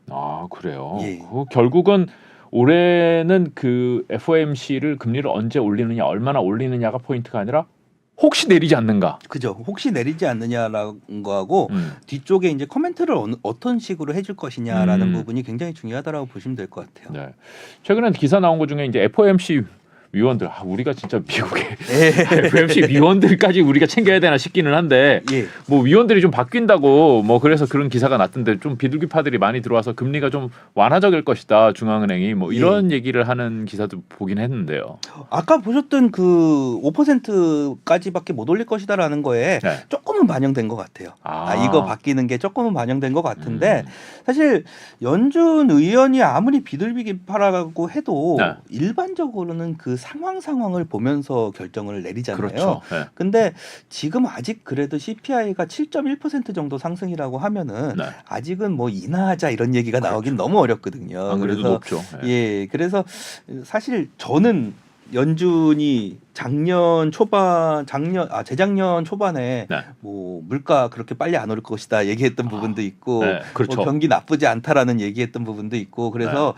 그래요. 예. 결국은 올해는 그 FOMC를 금리를 언제 올리느냐 얼마나 올리느냐가 포인트가 아니라 혹시 내리지 않는가. 그죠. 혹시 내리지 않느냐라는 거하고 뒤쪽에 이제 코멘트를 어떤 식으로 해줄 것이냐라는 부분이 굉장히 중요하다라고 보시면 될 것 같아요. 네. 최근에 기사 나온 것 중에 이제 FOMC 위원들 우리가 진짜 미국의 FOMC 위원들까지 우리가 챙겨야 되나 싶기는 한데 예. 뭐 위원들이 좀 바뀐다고 뭐 그래서 그런 기사가 났던데 좀 비둘기파들이 많이 들어와서 금리가 좀 완화적일 것이다 중앙은행이 뭐 이런 얘기를 하는 기사도 보긴 했는데요. 아까 보셨던 그 5%까지밖에 못 올릴 것이다라는 거에 네. 조금은 반영된 것 같아요. 이거 바뀌는 게 조금은 반영된 것 같은데 사실 연준 의원이 아무리 비둘기파라고 해도 네. 일반적으로는 그 상황을 보면서 결정을 내리잖아요. 그렇죠. 네. 근데 지금 아직 그래도 CPI가 7.1% 정도 상승이라고 하면은 네. 아직은 뭐 인하하자 이런 얘기가 나오긴 너무 어렵거든요. 안 그래도 그래서 높죠. 네. 예, 그래서 사실 저는 연준이 재작년 초반에 네. 뭐 물가 그렇게 빨리 안 올 것이다 얘기했던 부분도 있고 네, 그렇죠. 뭐 경기 나쁘지 않다라는 얘기했던 부분도 있고 그래서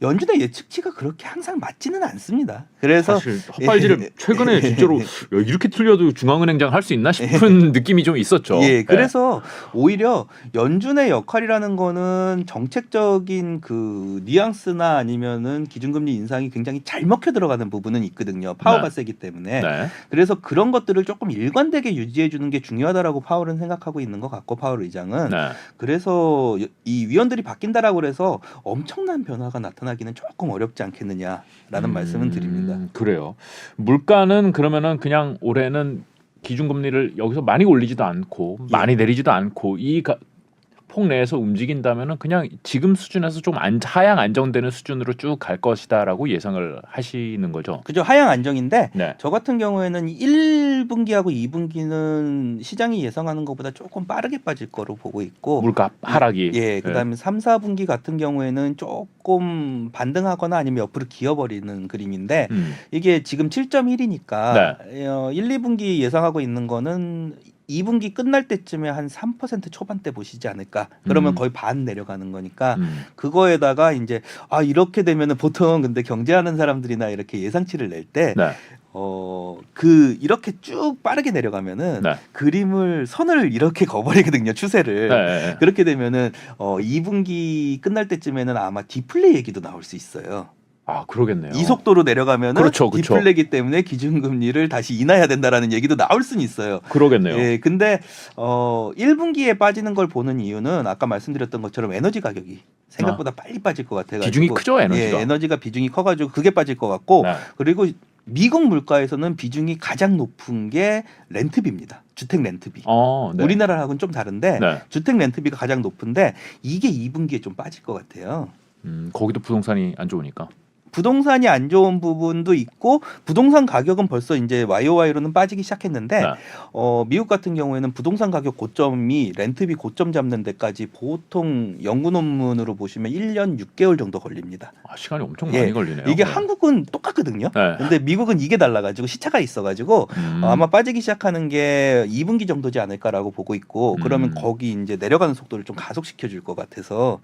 연준의 예측치가 그렇게 항상 맞지는 않습니다. 그래서 사실 헛발질을 최근에 진짜로 이렇게 틀려도 중앙은행장 할 수 있나 싶은 느낌이 좀 있었죠. 예, 그래서 오히려 연준의 역할이라는 거는 정책적인 그 뉘앙스나 아니면은 기준금리 인상이 굉장히 잘 먹혀 들어가는 부분은 있거든요. 파워가 세기 때문에 네. 그래서 그런 것들을 조금 일관되게 유지해 주는 게 중요하다라고 파월은 생각하고 있는 것 같고 파월 의장은 네. 그래서 이 위원들이 바뀐다라고 해서 엄청난 변화가 나타나기는 조금 어렵지 않겠느냐라는 말씀은 드립니다. 그래요. 물가는 그러면은 그냥 올해는 기준금리를 여기서 많이 올리지도 않고 예. 많이 내리지도 않고 폭 내에서 움직인다면은 그냥 지금 수준에서 좀 하향 안정되는 수준으로 쭉 갈 것이다라고 예상을 하시는 거죠. 그죠. 하향 안정인데 네. 저 같은 경우에는 1분기하고 2분기는 시장이 예상하는 것보다 조금 빠르게 빠질 거로 보고 있고 물가 하락이. 예, 그다음에 3, 4분기 같은 경우에는 조금 반등하거나 아니면 옆으로 기어버리는 그림인데 이게 지금 7.1이니까 1, 2분기 예상하고 있는 거는 2분기 끝날 때쯤에 한 3% 초반대 보시지 않을까. 그러면 거의 반 내려가는 거니까 그거에다가 이제 이렇게 되면은 보통 근데 경제하는 사람들이나 이렇게 예상치를 낼 때 네. 이렇게 쭉 빠르게 내려가면은 네. 그림을 선을 이렇게 거버리거든요, 추세를. 네. 그렇게 되면은 2분기 끝날 때쯤에는 아마 디플레 얘기도 나올 수 있어요. 아, 그러겠네요. 이 속도로 내려가면은 그렇죠. 디플레기 때문에 기준금리를 다시 인하해야 된다라는 얘기도 나올 수는 있어요. 그러겠네요. 예, 근데 1분기에 빠지는 걸 보는 이유는 아까 말씀드렸던 것처럼 에너지 가격이 생각보다 빨리 빠질 것 같아가지고 비중이 크죠, 에너지가. 예, 에너지가 비중이 커가지고 그게 빠질 것 같고 네. 그리고 미국 물가에서는 비중이 가장 높은 게 렌트비입니다. 주택 렌트비. 네. 우리나라하고는 좀 다른데 네. 주택 렌트비가 가장 높은데 이게 2분기에 좀 빠질 것 같아요. 거기도 부동산이 안 좋으니까. 부동산이 안 좋은 부분도 있고 부동산 가격은 벌써 이제 YOY로는 빠지기 시작했는데 네. 미국 같은 경우에는 부동산 가격 고점이 렌트비 고점 잡는 데까지 보통 연구 논문으로 보시면 1년 6개월 정도 걸립니다. 시간이 엄청 많이 걸리네요. 이게 한국은 똑같거든요. 네. 근데 미국은 이게 달라가지고 시차가 있어가지고 아마 빠지기 시작하는 게 2분기 정도지 않을까라고 보고 있고 그러면 거기 이제 내려가는 속도를 좀 가속시켜 줄 것 같아서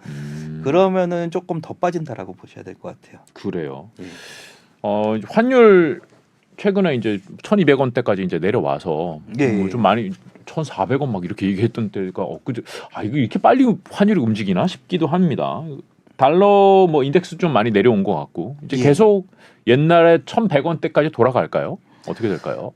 그러면은 조금 더 빠진다라고 보셔야 될 것 같아요. 그래요. 예. 환율 최근에 이제 1,200원대까지 이제 내려와서 예. 좀 많이 1,400원 막 이렇게 얘기했던 때가 엊그제 이거 이렇게 빨리 환율이 움직이나 싶기도 합니다. 달러 뭐 인덱스 좀 많이 내려온 것 같고 이제 예. 계속 옛날에 1,100원대까지 돌아갈까요? 어떻게 될까요?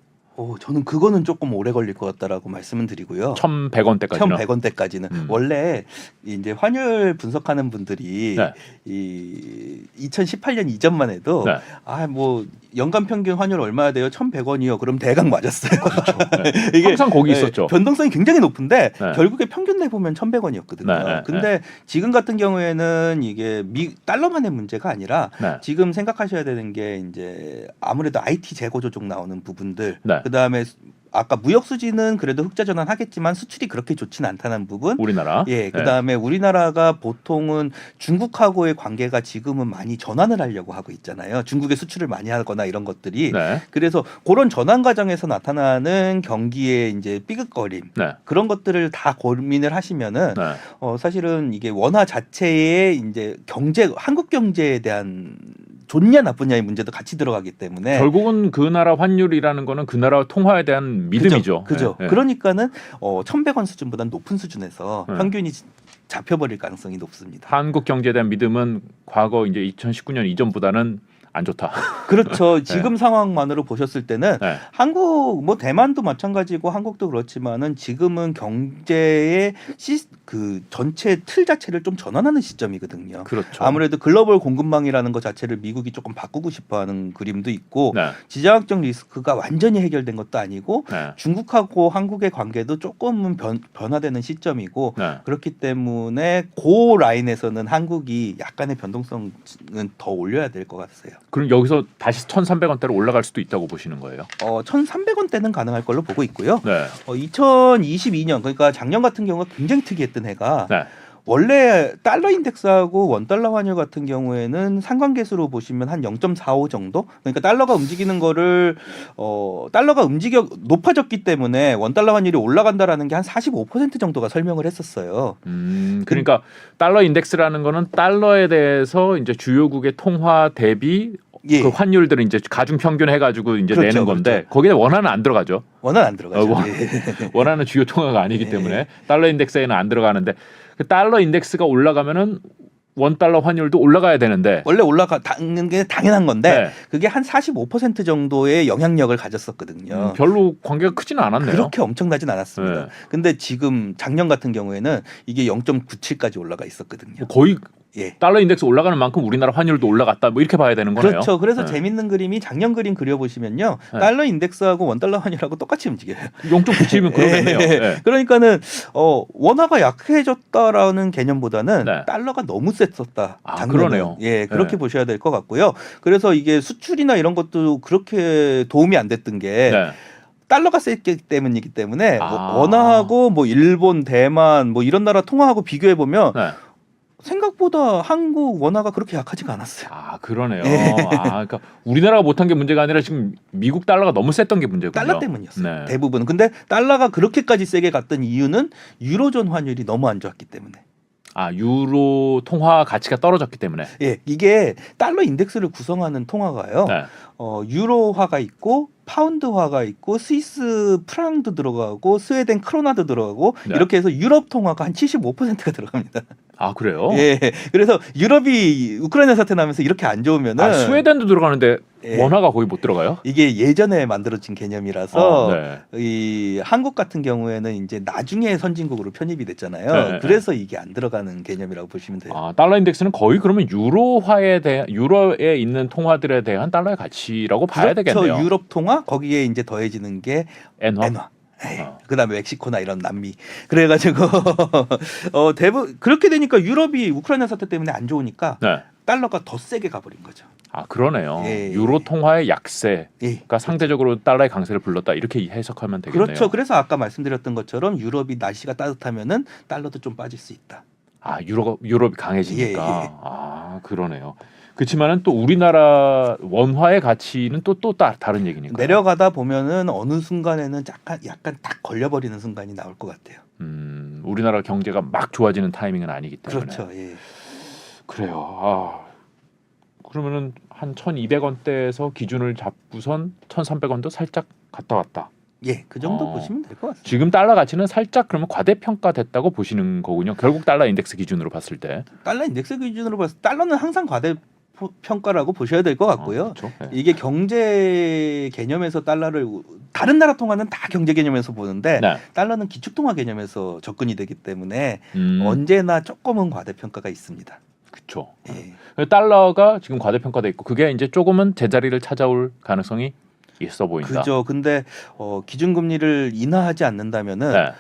저는 그거는 조금 오래 걸릴 것 같다라고 말씀은 드리고요. 1,100원대까지는. 1,100원대까지는 원래 이제 환율 분석하는 분들이 네. 이 2018년 이전만 해도 네. 뭐 연간 평균 환율 얼마나 돼요? 1,100원이요. 그럼 대강 맞았어요. 그렇죠. 네. 이게 항상 거기 있었죠. 변동성이 굉장히 높은데 네. 결국에 평균 내 보면 1,100원이었거든요. 네. 근데 지금 같은 경우에는 이게 달러만의 문제가 아니라 네. 지금 생각하셔야 되는 게 이제 아무래도 IT 재고 조정 나오는 부분들 네. 그다음에 아까 무역 수지는 그래도 흑자 전환하겠지만 수출이 그렇게 좋지는 않다는 부분. 우리나라. 예, 그다음에 우리나라가 보통은 중국하고의 관계가 지금은 많이 전환을 하려고 하고 있잖아요. 중국에 수출을 많이 하거나 이런 것들이. 네. 그래서 그런 전환 과정에서 나타나는 경기의 이제 삐걱거림 네. 그런 것들을 다 고민을 하시면은 네. 사실은 이게 원화 자체의 이제 한국 경제에 대한 좋냐 나쁘냐의 문제도 같이 들어가기 때문에 결국은 그 나라 환율이라는 거는 그 나라 통화에 대한 믿음이죠. 그죠. 네. 그러니까는 1,100원 수준보다 높은 수준에서 네. 평균이 잡혀버릴 가능성이 높습니다. 한국 경제에 대한 믿음은 과거 이제 2019년 이전보다는 안 좋다. 그렇죠. 지금 상황만으로 보셨을 때는 네. 한국 뭐 대만도 마찬가지고 한국도 그렇지만은 지금은 경제의 그 전체 틀 자체를 좀 전환하는 시점이거든요. 그렇죠. 아무래도 글로벌 공급망이라는 것 자체를 미국이 조금 바꾸고 싶어하는 그림도 있고 네. 지정학적 리스크가 완전히 해결된 것도 아니고 네. 중국하고 한국의 관계도 조금은 변화되는 시점이고 네. 그렇기 때문에 그 라인에서는 한국이 약간의 변동성은 더 올려야 될 것 같아요. 그럼 여기서 다시 1,300원대로 올라갈 수도 있다고 보시는 거예요? 1,300원대는 가능할 걸로 보고 있고요. 네. 2022년 그러니까 작년 같은 경우가 굉장히 특이했던 해가 네. 원래 달러 인덱스하고 원달러 환율 같은 경우에는 상관계수로 보시면 한 0.45 정도? 그러니까 달러가 움직이는 거를 달러가 높아졌기 때문에 원달러 환율이 올라간다라는 게 한 45% 정도가 설명을 했었어요. 그러니까 달러 인덱스라는 거는 달러에 대해서 이제 주요국의 통화 대비 예. 그 환율들을 이제 가중 평균해 가지고 이제 그렇죠, 내는 건데 그렇죠. 거기에 원화는 안 들어가죠. 원화는 안 들어가죠. 원화는 주요 통화가 아니기 예. 때문에 달러 인덱스에는 안 들어가는데 그 달러 인덱스가 올라가면은 원달러 환율도 올라가야 되는데 원래 올라가는 게 당연한 건데 네. 그게 한 45% 정도의 영향력을 가졌었거든요. 별로 관계가 크지는 않았네요. 그렇게 엄청나진 않았습니다. 네. 근데 지금 작년 같은 경우에는 이게 0.97까지 올라가 있었거든요. 거의 예. 달러 인덱스 올라가는 만큼 우리나라 환율도 올라갔다. 뭐 이렇게 봐야 되는 거네요. 그렇죠. 그래서 네. 재밌는 그림이 작년 그림 그려보시면요. 네. 달러 인덱스하고 원달러 환율하고 똑같이 움직여요. 0.97이면 그러겠네요. 예. 네. 그러니까는 원화가 약해졌다라는 개념보다는 네. 달러가 너무 셌었다. 아, 작년은. 그러네요. 예, 그렇게 네. 보셔야 될 것 같고요. 그래서 이게 수출이나 이런 것도 그렇게 도움이 안 됐던 게 네. 달러가 셌기 때문이기 때문에 아. 원화하고 뭐 일본, 대만 뭐 이런 나라 통화하고 비교해 보면 네. 생각보다 한국 원화가 그렇게 약하지가 않았어요. 아 그러네요. 예. 그러니까 우리나라가 못한 게 문제가 아니라 지금 미국 달러가 너무 셌던 게 문제군요. 달러 때문이었어요. 네. 대부분은. 근데 달러가 그렇게까지 세게 갔던 이유는 유로존 환율이 너무 안 좋았기 때문에. 아 유로 통화 가치가 떨어졌기 때문에. 예, 이게 달러 인덱스를 구성하는 통화가요. 네. 유로화가 있고 파운드화가 있고 스위스 프랑도 들어가고 스웨덴 크로나도 들어가고 네. 이렇게 해서 유럽 통화가 한 75%가 들어갑니다. 아 그래요? 예. 그래서 유럽이 우크라이나 사태 나면서 이렇게 안 좋으면은 스웨덴도 들어가는데 예. 원화가 거의 못 들어가요? 이게 예전에 만들어진 개념이라서 네. 이 한국 같은 경우에는 이제 나중에 선진국으로 편입이 됐잖아요. 네. 그래서 이게 안 들어가는 개념이라고 보시면 돼요. 아 달러 인덱스는 거의 그러면 유로화에 대한 유로에 있는 통화들에 대한 달러의 가치라고 봐야 그렇죠. 되겠네요. 유럽 통화 거기에 이제 더해지는 게 엔화. 엔화. 어. 그다음에 멕시코나 이런 남미. 그래가지고 대부분 그렇게 되니까 유럽이 우크라이나 사태 때문에 안 좋으니까 네. 달러가 더 세게 가버린 거죠. 아 그러네요. 예. 유로 통화의 약세가 예. 상대적으로 달러의 강세를 불렀다 이렇게 해석하면 되겠네요. 그렇죠. 그래서 아까 말씀드렸던 것처럼 유럽이 날씨가 따뜻하면은 달러도 좀 빠질 수 있다. 아 유럽이 강해지니까. 예, 예. 아 그러네요. 그렇지만은 또 우리나라 원화의 가치는 또 다른 얘기니까. 내려가다 보면은 어느 순간에는 약간 딱 걸려버리는 순간이 나올 것 같아요. 우리나라 경제가 막 좋아지는 타이밍은 아니기 때문에. 그렇죠. 예. 그래요. 아 그러면은 한 1,200원대에서 기준을 잡고선 1,300원도 살짝 갔다 왔다. 예, 그 정도 보시면 될 것 같습니다. 지금 달러 가치는 살짝 그러면 과대평가됐다고 보시는 거군요. 결국 달러 인덱스 기준으로 봤을 때. 달러 인덱스 기준으로 봤을 때 달러는 항상 과대평가라고 보셔야 될 것 같고요. 그렇죠. 네. 이게 경제 개념에서 달러를 다른 나라 통화는 다 경제 개념에서 보는데 네. 달러는 기축통화 개념에서 접근이 되기 때문에 언제나 조금은 과대평가가 있습니다. 그렇죠. 예. 달러가 지금 과대평가돼 있고 그게 이제 조금은 제자리를 찾아올 가능성이 있어 보인다. 그죠. 근데 기준금리를 인하하지 않는다면은 네.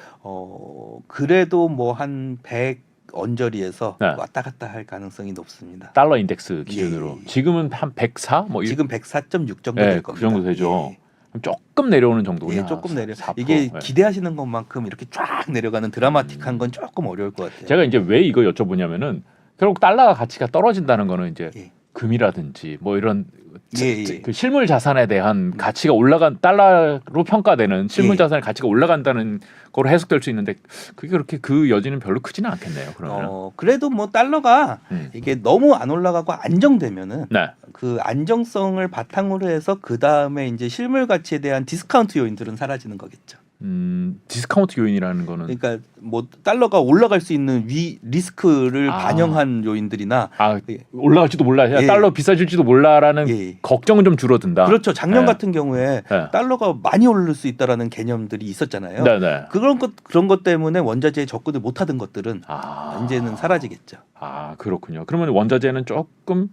그래도 뭐 한 100 언저리에서 네. 왔다 갔다 할 가능성이 높습니다. 달러 인덱스 기준으로 예, 예. 지금은 한 104? 뭐 지금 104.6 정도 예, 될 그 겁니다. 정도 되죠. 예. 조금 내려오는 정도군요. 예, 조금 내려. 4%. 이게 예. 기대하시는 것만큼 이렇게 쫙 내려가는 드라마틱한 건 조금 어려울 것 같아요. 제가 이제 왜 이거 여쭤보냐면은 결국 달러가 가치가 떨어진다는 거는 이제 예. 금이라든지 뭐 이런 예. 그 실물 자산에 대한 가치가 올라간 달러로 평가되는 실물 예. 자산의 가치가 올라간다는 거로 해석될 수 있는데 그게 그렇게 그 여지는 별로 크지는 않겠네요. 그러면 그래도 뭐 달러가 이게 너무 안 올라가고 안정되면은 네. 그 안정성을 바탕으로 해서 그 다음에 이제 실물 가치에 대한 디스카운트 요인들은 사라지는 거겠죠. 디스카운트 요인이라는 거는 그러니까 뭐 달러가 올라갈 수 있는 리스크를 아. 반영한 요인들이나 올라갈지도 몰라, 야, 예. 달러 비싸질지도 몰라라는 예. 걱정은 좀 줄어든다. 그렇죠. 작년 예. 같은 경우에 예. 달러가 많이 오를 수 있다라는 개념들이 있었잖아요. 네네. 그런 것 때문에 원자재에 접근을 못하던 것들은 이제는 사라지겠죠. 아 그렇군요. 그러면 원자재는 조금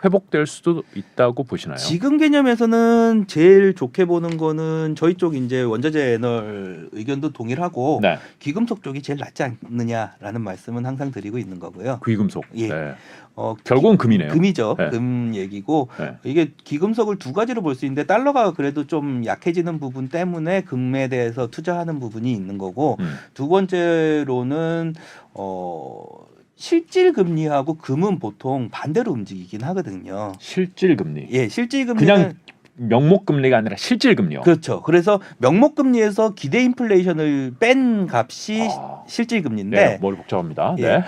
회복될 수도 있다고 보시나요? 지금 개념에서는 제일 좋게 보는 거는 저희 쪽 이제 원자재 애널 의견도 동일하고 네. 귀금속 쪽이 제일 낫지 않느냐라는 말씀은 항상 드리고 있는 거고요. 귀금속. 예. 네. 결국은 금이네요. 금이죠. 네. 금 얘기고 네. 이게 귀금속을 두 가지로 볼 수 있는데 달러가 그래도 좀 약해지는 부분 때문에 금에 대해서 투자하는 부분이 있는 거고 두 번째로는 실질 금리하고 금은 보통 반대로 움직이긴 하거든요. 실질 금리. 예, 실질 금리는 그냥 명목 금리가 아니라 실질 금리요. 그렇죠. 그래서 명목 금리에서 기대 인플레이션을 뺀 값이 실질 금리인데 네, 머리 복잡합니다. 예. 네.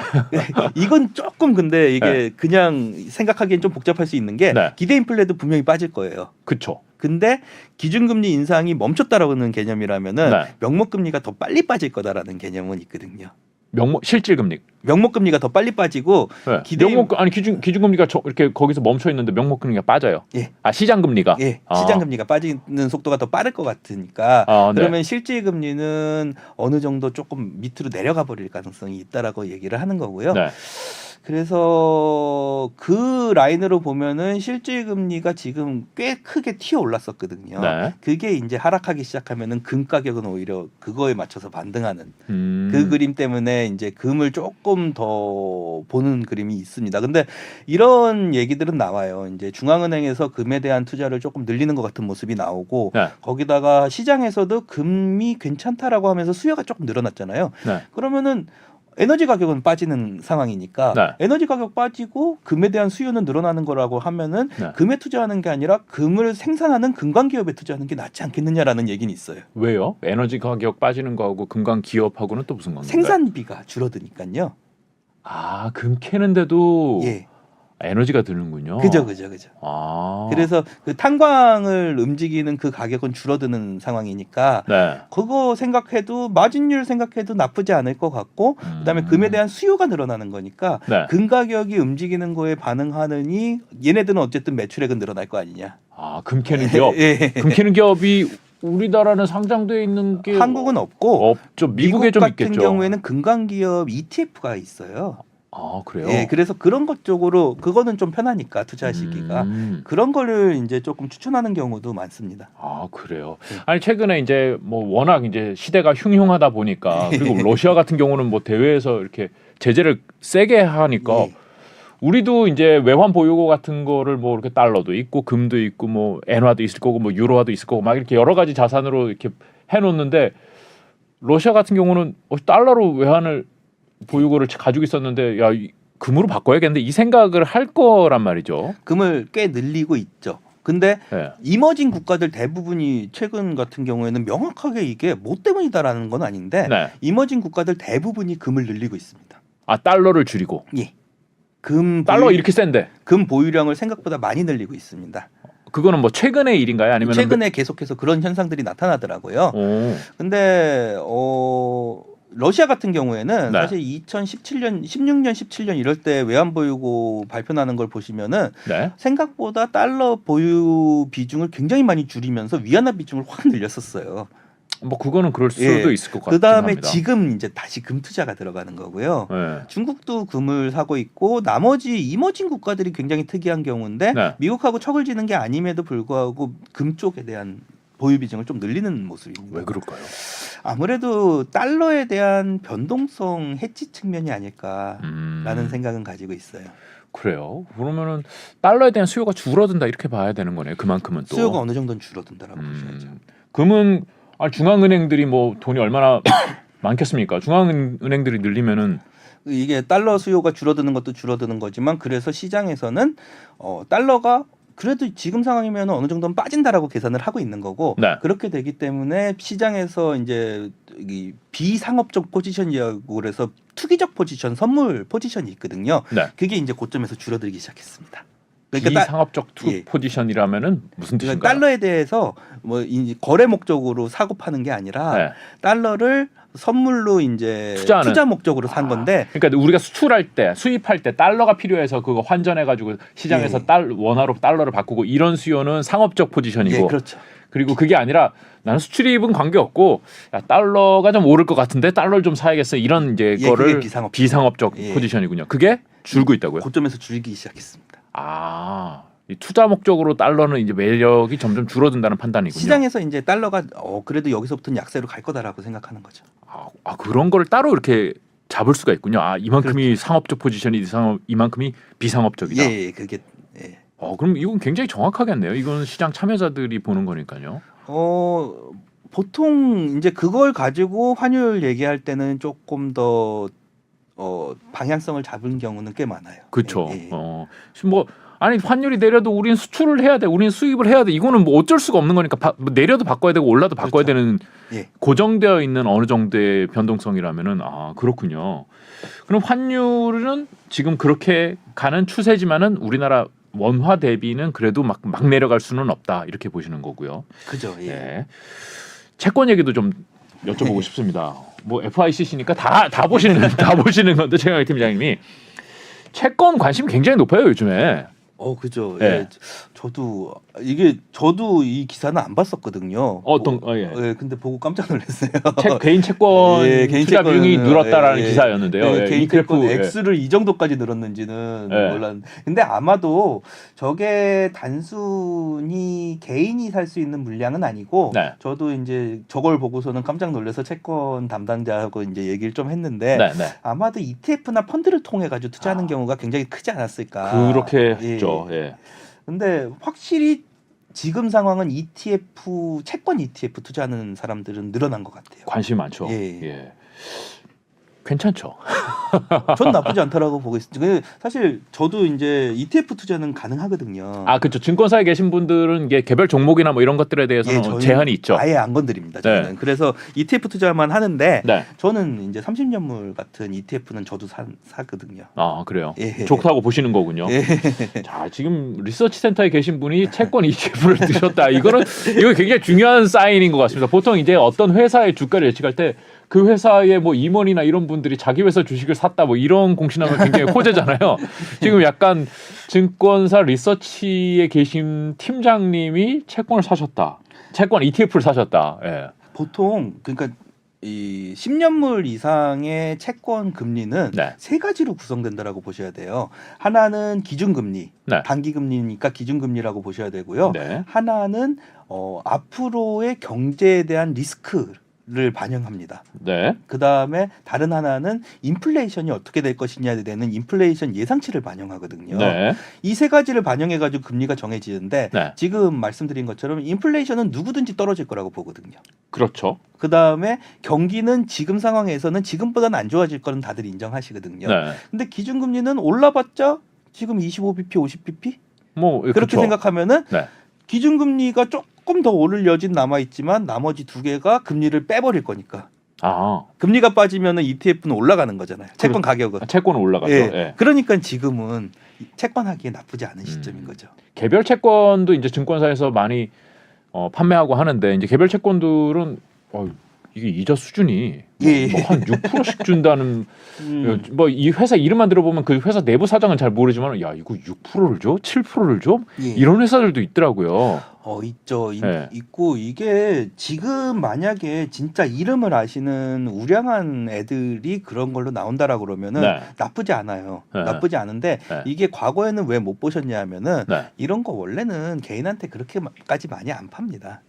이건 조금 근데 이게 네. 그냥 생각하기엔 좀 복잡할 수 있는 게 네. 기대 인플레도 분명히 빠질 거예요. 그렇죠. 근데 기준금리 인상이 멈췄다라는 개념이라면은 네. 명목금리가 더 빨리 빠질 거다라는 개념은 있거든요. 실질금리. 명목금리가 더 빨리 빠지고 네. 기대임 기준금리가 이렇게 거기서 멈춰 있는데 명목금리가 빠져요. 예. 시장금리가. 시장금리가 빠지는 속도가 더 빠를 것 같으니까 그러면 네. 실질금리는 어느 정도 조금 밑으로 내려가 버릴 가능성이 있다라고 얘기를 하는 거고요. 네. 그래서 그 라인으로 보면은 실질금리가 지금 꽤 크게 튀어 올랐었거든요. 네. 그게 이제 하락하기 시작하면은 금 가격은 오히려 그거에 맞춰서 반등하는 그 그림 때문에 이제 금을 조금 더 보는 그림이 있습니다. 근데 이런 얘기들은 나와요. 이제 중앙은행에서 금에 대한 투자를 조금 늘리는 것 같은 모습이 나오고 네. 거기다가 시장에서도 금이 괜찮다라고 하면서 수요가 조금 늘어났잖아요. 네. 그러면은 에너지 가격은 빠지는 상황이니까 네. 에너지 가격 빠지고 금에 대한 수요는 늘어나는 거라고 하면은 네. 금에 투자하는 게 아니라 금을 생산하는 금광 기업에 투자하는 게 낫지 않겠느냐라는 얘기는 있어요. 왜요? 에너지 가격 빠지는 거하고 금강 기업하고는 또 무슨 관계인가요? 생산비가 줄어드니까요. 금 캐는데도 예. 에너지가 드는군요. 그죠. 그래서 그 탄광을 움직이는 그 가격은 줄어드는 상황이니까 네. 그거 생각해도 마진율 생각해도 나쁘지 않을 것 같고 그다음에 금에 대한 수요가 늘어나는 거니까 네. 금 가격이 움직이는 거에 반응하느니 얘네들은 어쨌든 매출액은 늘어날 거 아니냐. 금 캐는 기업. 예. 금 캐는 기업이 우리나라는 상장돼 있는 게 한국은 없고 없죠. 미국에 미국 좀 같은 있겠죠. 경우에는 금강 기업 ETF가 있어요. 그래요? 예, 그래서 그런 것 쪽으로 그거는 좀 편하니까 투자하시기가 그런 거를 이제 조금 추천하는 경우도 많습니다. 그래요. 네. 아니 최근에 이제 뭐 워낙 이제 시대가 흉흉하다 보니까 그리고 러시아 같은 경우는 뭐 대회에서 이렇게 제재를 세게 하니까 예. 우리도 이제 외환 보유고 같은 거를 뭐 이렇게 달러도 있고 금도 있고 뭐 엔화도 있을 거고 뭐 유로화도 있을 거고 막 이렇게 여러 가지 자산으로 이렇게 해놓는데 러시아 같은 경우는 달러로 외환을 보유고를 가지고 있었는데 금으로 바꿔야겠는데 이 생각을 할 거란 말이죠. 금을 꽤 늘리고 있죠. 근데 네. 이머징 국가들 대부분이 최근 같은 경우에는 명확하게 이게 뭐 때문이다라는 건 아닌데 네. 이머징 국가들 대부분이 금을 늘리고 있습니다. 달러를 줄이고. 예. 금 달러가 이렇게 센데. 금 보유량을 생각보다 많이 늘리고 있습니다. 그거는 뭐 최근의 일인가요? 아니면 최근에 계속해서 그런 현상들이 나타나더라고요. 근데 러시아 같은 경우에는 네. 사실 2017년, 16년, 17년 이럴 때 외환 보유고 발표나는 걸 보시면은 네. 생각보다 달러 보유 비중을 굉장히 많이 줄이면서 위안화 비중을 확 늘렸었어요. 뭐 그거는 그럴 수도 있을 것 같긴 그다음에 합니다. 지금 이제 다시 금 투자가 들어가는 거고요. 네. 중국도 금을 사고 있고 나머지 이머징 국가들이 굉장히 특이한 경우인데 네. 미국하고 척을 지는 게 아님에도 불구하고 금 쪽에 대한 보유 비중을 좀 늘리는 모습입니다. 왜 그럴까요? 아무래도 달러에 대한 변동성 해지 측면이 아닐까라는 생각은 가지고 있어요. 그래요. 그러면은 달러에 대한 수요가 줄어든다 이렇게 봐야 되는 거네요. 그만큼은 또 수요가 어느 정도는 줄어든다라고 보셔야죠. 금은 중앙은행들이 뭐 돈이 얼마나 많겠습니까? 중앙은행들이 늘리면은 이게 달러 수요가 줄어드는 것도 줄어드는 거지만 그래서 시장에서는 달러가 그래도 지금 상황이면 어느 정도는 빠진다라고 계산을 하고 있는 거고 네. 그렇게 되기 때문에 시장에서 이제 이 비상업적 포지션이라고 그래서 투기적 포지션, 선물 포지션이 있거든요. 네. 그게 이제 고점에서 줄어들기 시작했습니다. 비상업적 예. 포지션이라면 무슨 뜻인가요? 그러니까 달러에 대해서 뭐 이제 거래 목적으로 사고 파는 게 아니라 네. 달러를 선물로 이제 투자하는. 투자 목적으로 산 건데 그러니까 우리가 수출할 때 수입할 때 달러가 필요해서 그거 환전해 가지고 시장에서 예. 원화로 달러를 바꾸고 이런 수요는 상업적 포지션이고 예, 그렇죠. 그리고 그게 아니라 나는 수출입은 관계없고 달러가 좀 오를 것 같은데 달러를 좀 사야겠어 이런 이제 예, 거를 그게 비상업적 예. 포지션이군요. 그게 줄고 있다고요? 고점에서 줄기 시작했습니다. 이 투자 목적으로 달러는 이제 매력이 점점 줄어든다는 판단이군요. 시장에서 이제 달러가 그래도 여기서부터는 약세로 갈 거다라고 생각하는 거죠. 그런 걸 따로 이렇게 잡을 수가 있군요. 이만큼이 그렇죠. 상업적 포지션이 이만큼이 비상업적이다. 예, 그게 그럼 이건 굉장히 정확하겠네요. 이건 시장 참여자들이 보는 거니까요. 보통 이제 그걸 가지고 환율 얘기할 때는 조금 더 방향성을 잡은 경우는 꽤 많아요. 그렇죠. 예. 뭐 아니 환율이 내려도 우리는 수출을 해야 돼, 우리는 수입을 해야 돼. 이거는 뭐 어쩔 수가 없는 거니까 내려도 바꿔야 되고 올라도 바꿔야 그렇죠. 되는 예. 고정되어 있는 어느 정도의 변동성이라면은 그렇군요. 그럼 환율은 지금 그렇게 가는 추세지만은 우리나라 원화 대비는 그래도 막 내려갈 수는 없다 이렇게 보시는 거고요. 그죠. 예. 네. 채권 얘기도 좀 여쭤보고 싶습니다. 뭐 FICC니까 다 보시는 건데 최강희 팀장님이 채권 관심 굉장히 높아요 요즘에. 그죠. 예. 예. 저도 이 기사는 안 봤었거든요. 예. 근데 보고 깜짝 놀랐어요. 개인 채권 개인 투자 비중이 채권은, 늘었다라는 기사였는데요. 예. 개인 이 그래프 채권 X를 이 정도까지 늘었는지는 몰랐는데, 근데 아마도 저게 단순히 개인이 살 수 있는 물량은 아니고, 네. 저도 이제 저걸 보고서는 깜짝 놀라서 채권 담당자하고 이제 얘기를 좀 했는데, 네. 아마도 ETF나 펀드를 통해 가지고 투자하는 경우가 굉장히 크지 않았을까. 그렇게 했죠. 예. 근데 확실히 지금 상황은 채권 ETF 투자하는 사람들은 늘어난 것 같아요. 관심이 많죠. 예. 괜찮죠. 전 나쁘지 않다라고 보고 있습니다. 사실 저도 이제 ETF 투자는 가능하거든요. 그렇죠. 증권사에 계신 분들은 이게 개별 종목이나 뭐 이런 것들에 대해서는 제한이 있죠. 아예 안 건드립니다. 저는. 네. 그래서 ETF 투자만 하는데 네. 저는 이제 30년물 같은 ETF는 저도 사거든요. 그래요. 예. 좋다고 보시는 거군요. 예. 자, 지금 리서치 센터에 계신 분이 채권 ETF를 드셨다. 이거 굉장히 중요한 사인인 것 같습니다. 보통 이제 어떤 회사의 주가를 예측할 때 그 회사의 뭐 임원이나 이런 분들이 자기 회사 주식을 샀다 뭐 이런 공신하면 굉장히 호재잖아요. 지금 약간 증권사 리서치에 계신 팀장님이 채권을 사셨다. 채권 ETF를 사셨다. 예. 보통 그러니까 이 10년물 이상의 채권 금리는 네. 세 가지로 구성된다라고 보셔야 돼요. 하나는 기준금리, 네. 단기금리니까 기준금리라고 보셔야 되고요. 네. 하나는 앞으로의 경제에 대한 리스크를 반영합니다. 네. 그 다음에 다른 하나는 인플레이션이 어떻게 될 것이냐에 대한 인플레이션 예상치를 반영하거든요. 네. 이 세 가지를 반영해가지고 금리가 정해지는데 네. 지금 말씀드린 것처럼 인플레이션은 누구든지 떨어질 거라고 보거든요. 그렇죠. 그 다음에 경기는 지금 상황에서는 지금보다는 안 좋아질 거는 다들 인정하시거든요. 네. 근데 기준금리는 올라봤자 지금 25bp, 50bp? 뭐 그렇게 그렇죠. 생각하면은 네. 기준금리가 조금 더 오를 여지는 남아있지만 나머지 두 개가 금리를 빼버릴 거니까. 금리가 빠지면은 ETF는 올라가는 거잖아요. 채권 가격은. 채권은 올라가죠. 예. 예. 그러니까 지금은 채권하기에 나쁘지 않은 시점인 거죠. 개별 채권도 이제 증권사에서 많이 판매하고 하는데 이제 개별 채권들은 이게 이자 수준이 뭐 한 6%씩 준다는 뭐 이 회사 이름만 들어보면 그 회사 내부 사정은 잘 모르지만 야 이거 6%를 줘? 7%를 줘? 이런 회사들도 있더라고요. 있죠. 있고 이게 지금 만약에 진짜 이름을 아시는 우량한 애들이 그런 걸로 나온다라고 그러면은 나쁘지 않아요. 나쁘지 않은데 이게 과거에는 왜 못 보셨냐 하면은 이런 거 원래는 개인한테 그렇게까지 많이 안 팝니다.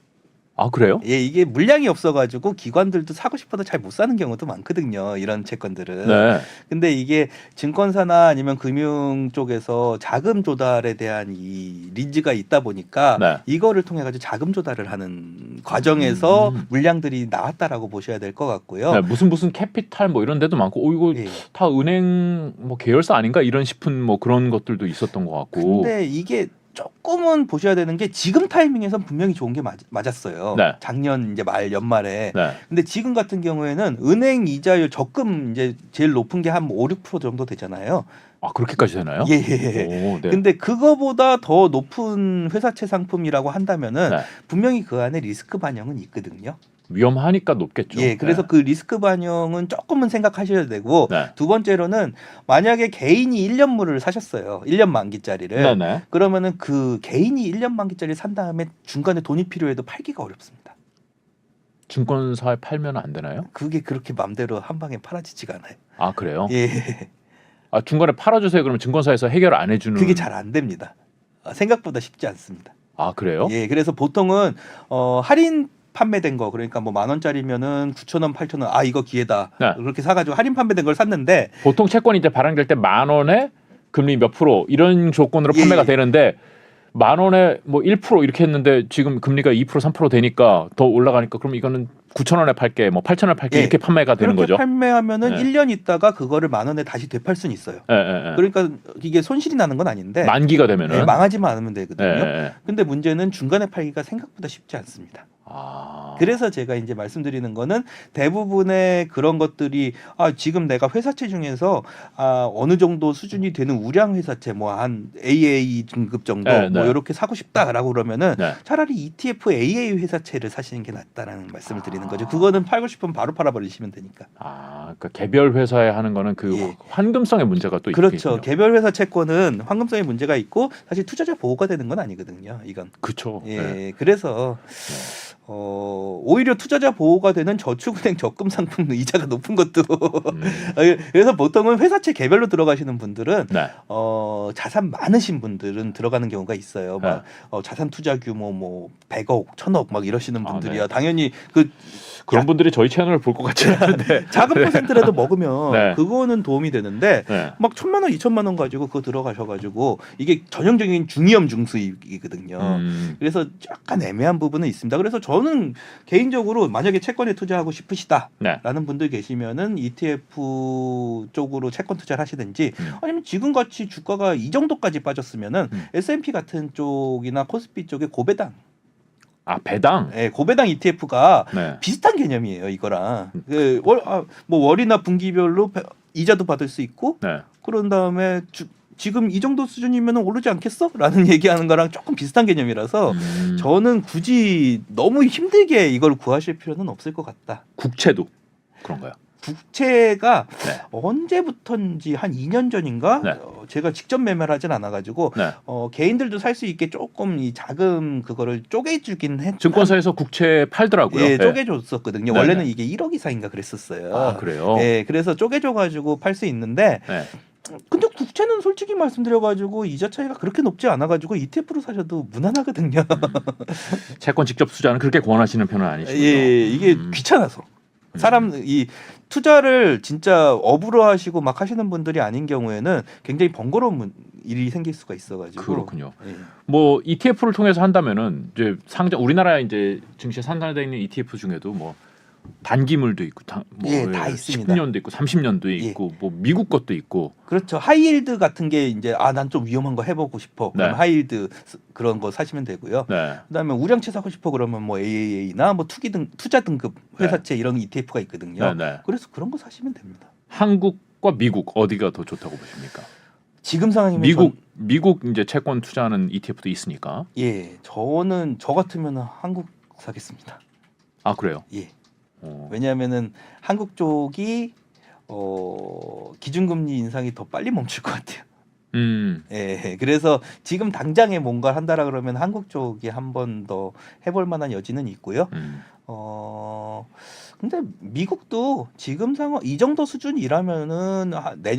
그래요? 예, 이게 물량이 없어가지고 기관들도 사고 싶어도 잘 못 사는 경우도 많거든요. 이런 채권들은. 네. 근데 이게 증권사나 아니면 금융 쪽에서 자금 조달에 대한 이 린즈가 있다 보니까 이거를 통해 가지고 자금 조달을 하는 과정에서 물량들이 나왔다라고 보셔야 될 것 같고요. 네, 무슨 캐피탈 뭐 이런 데도 많고 이거 다 은행 뭐 계열사 아닌가 이런 싶은 뭐 그런 것들도 있었던 것 같고. 근데 이게 조금은 보셔야 되는 게 지금 타이밍에선 분명히 좋은 게 맞았어요. 작년 이제 연말에. 근데 지금 같은 경우에는 은행 이자율 적금 이제 제일 높은 게 한 5-6% 정도 되잖아요. 그렇게까지 되나요? 예. 네. 근데 그거보다 더 높은 회사채 상품이라고 한다면은 분명히 그 안에 리스크 반영은 있거든요. 위험하니까 높겠죠. 예, 그래서 그 리스크 반영은 조금은 생각하셔야 되고 두 번째로는 만약에 개인이 1년물을 사셨어요. 1년 만기짜리를. 그러면은 그 개인이 1년 만기짜리 산 다음에 중간에 돈이 필요해도 팔기가 어렵습니다. 증권사에 팔면 안 되나요? 그게 그렇게 맘대로 한 방에 팔아지지가 않아요. 그래요? 예. 중간에 팔아주세요. 그러면 증권사에서 해결 안 해주는. 그게 잘 안 됩니다. 생각보다 쉽지 않습니다. 그래요? 예, 그래서 보통은 할인 판매된 거 그러니까 뭐 10,000원짜리면은 9,000원, 8,000원 이거 기회다 그렇게 사가지고 할인 판매된 걸 샀는데 보통 채권이 이제 발행될 때 10,000원에 금리 몇 프로 이런 조건으로 판매가 되는데 10,000원에 뭐 1% 이렇게 했는데 지금 금리가 2% 3% 되니까 더 올라가니까 그럼 이거는 9,000원에 팔게 뭐 8,000원에 팔게 이렇게 판매가 되는 거죠. 판매하면은 1년 있다가 그거를 10,000원에 다시 되팔 수는 있어요. 그러니까 이게 손실이 나는 건 아닌데 만기가 되면은 망하지만 않으면 되거든요. 근데 문제는 중간에 팔기가 생각보다 쉽지 않습니다. 그래서 제가 이제 말씀드리는 거는 대부분의 그런 것들이 지금 내가 회사채 중에서 어느 정도 수준이 되는 우량 회사채 뭐 한 AA 등급 정도 네, 뭐 네. 이렇게 사고 싶다라고 그러면은 네. 차라리 ETF AA 회사채를 사시는 게 낫다라는 말씀을 드리는 거죠. 그거는 팔고 싶으면 바로 팔아버리시면 되니까. 그러니까 개별 회사에 하는 거는 그 예. 환금성의 문제가 또 그렇죠. 있겠군요. 개별 회사 채권은 환금성의 문제가 있고 사실 투자자 보호가 되는 건 아니거든요. 이건. 그렇죠. 예. 네. 그래서 오히려 투자자 보호가 되는 저축은행 적금 상품 이자가 높은 것도 그래서 보통은 회사채 개별로 들어가시는 분들은 네. 자산 많으신 분들은 들어가는 경우가 있어요. 막 자산 투자 규모 뭐 100억, 1000억 막 이러시는 분들이야. 네. 당연히 그런 분들이 저희 채널을 볼 것 같지는 않은데 작은 퍼센트라도 먹으면 네. 그거는 도움이 되는데 네. 막 1000만 원, 2000만 원 가지고 그거 들어가셔가지고 이게 전형적인 중위험 중수익이거든요. 그래서 약간 애매한 부분은 있습니다. 그래서 저는 개인적으로 만약에 채권에 투자하고 싶으시다라는 네. 분들 계시면은 ETF 쪽으로 채권 투자를 하시든지 아니면 지금 같이 주가가 이 정도까지 빠졌으면은 S&P 같은 쪽이나 코스피 쪽에 고배당 배당. 네, 고배당 ETF가 네. 비슷한 개념이에요. 이거랑 뭐 월이나 분기별로 이자도 받을 수 있고 네. 그런 다음에 지금 이 정도 수준이면 오르지 않겠어? 라는 얘기하는 거랑 조금 비슷한 개념이라서 저는 굳이 너무 힘들게 이걸 구하실 필요는 없을 것 같다. 국채도 그런가요? 국채가 네. 언제부턴지 한 2년 전인가 네. 제가 직접 매매를 하진 않아가지고 네. 개인들도 살 수 있게 조금 이 자금 그거를 쪼개주긴 했. 증권사에서 국채 팔더라고요. 예, 네. 쪼개줬었거든요. 네, 원래는 네. 이게 1억 이상인가 그랬었어요. 그래요? 예, 그래서 쪼개줘가지고 팔 수 있는데. 네. 근데 국채는 솔직히 말씀드려가지고 이자 차이가 그렇게 높지 않아가지고 ETF로 사셔도 무난하거든요. 채권 직접 투자는 그렇게 권하시는 편은 아니시군요. 예, 이게 귀찮아서 이 투자를 진짜 업으로 하시고 막 하시는 분들이 아닌 경우에는 굉장히 번거로운 일이 생길 수가 있어가지고. 그렇군요. 예. 뭐 ETF를 통해서 한다면은 이제 우리나라 이제 증시에 상장되어 있는 ETF 중에도 뭐 단기물도 있고 다 있습니다. 10년도 있고 30년도 있고 뭐 미국 것도 있고. 그렇죠. 하이힐드 같은 게 이제 난 좀 위험한 거 해보고 싶어. 그럼 네. 하이힐드 그런 거 사시면 되고요. 네. 그다음에 우량채 사고 싶어 그러면 뭐 AAA나 뭐 투자 등급 회사채 이런 ETF가 있거든요. 네. 그래서 그런 거 사시면 됩니다. 한국과 미국 어디가 더 좋다고 보십니까? 지금 상황이면 미국 이제 채권 투자하는 ETF도 있으니까. 저는 저 같으면 한국 사겠습니다. 그래요? 예. 왜냐하면은 한국 쪽이 기준금리 인상이 더 빨리 멈출 것 같아요. 예, 그래서 지금 당장에 뭔가 한다라 그러면 한국 쪽이 한 번 더 해볼 만한 여지는 있고요. 근데 미국도 지금 상황 이 정도 수준이라면은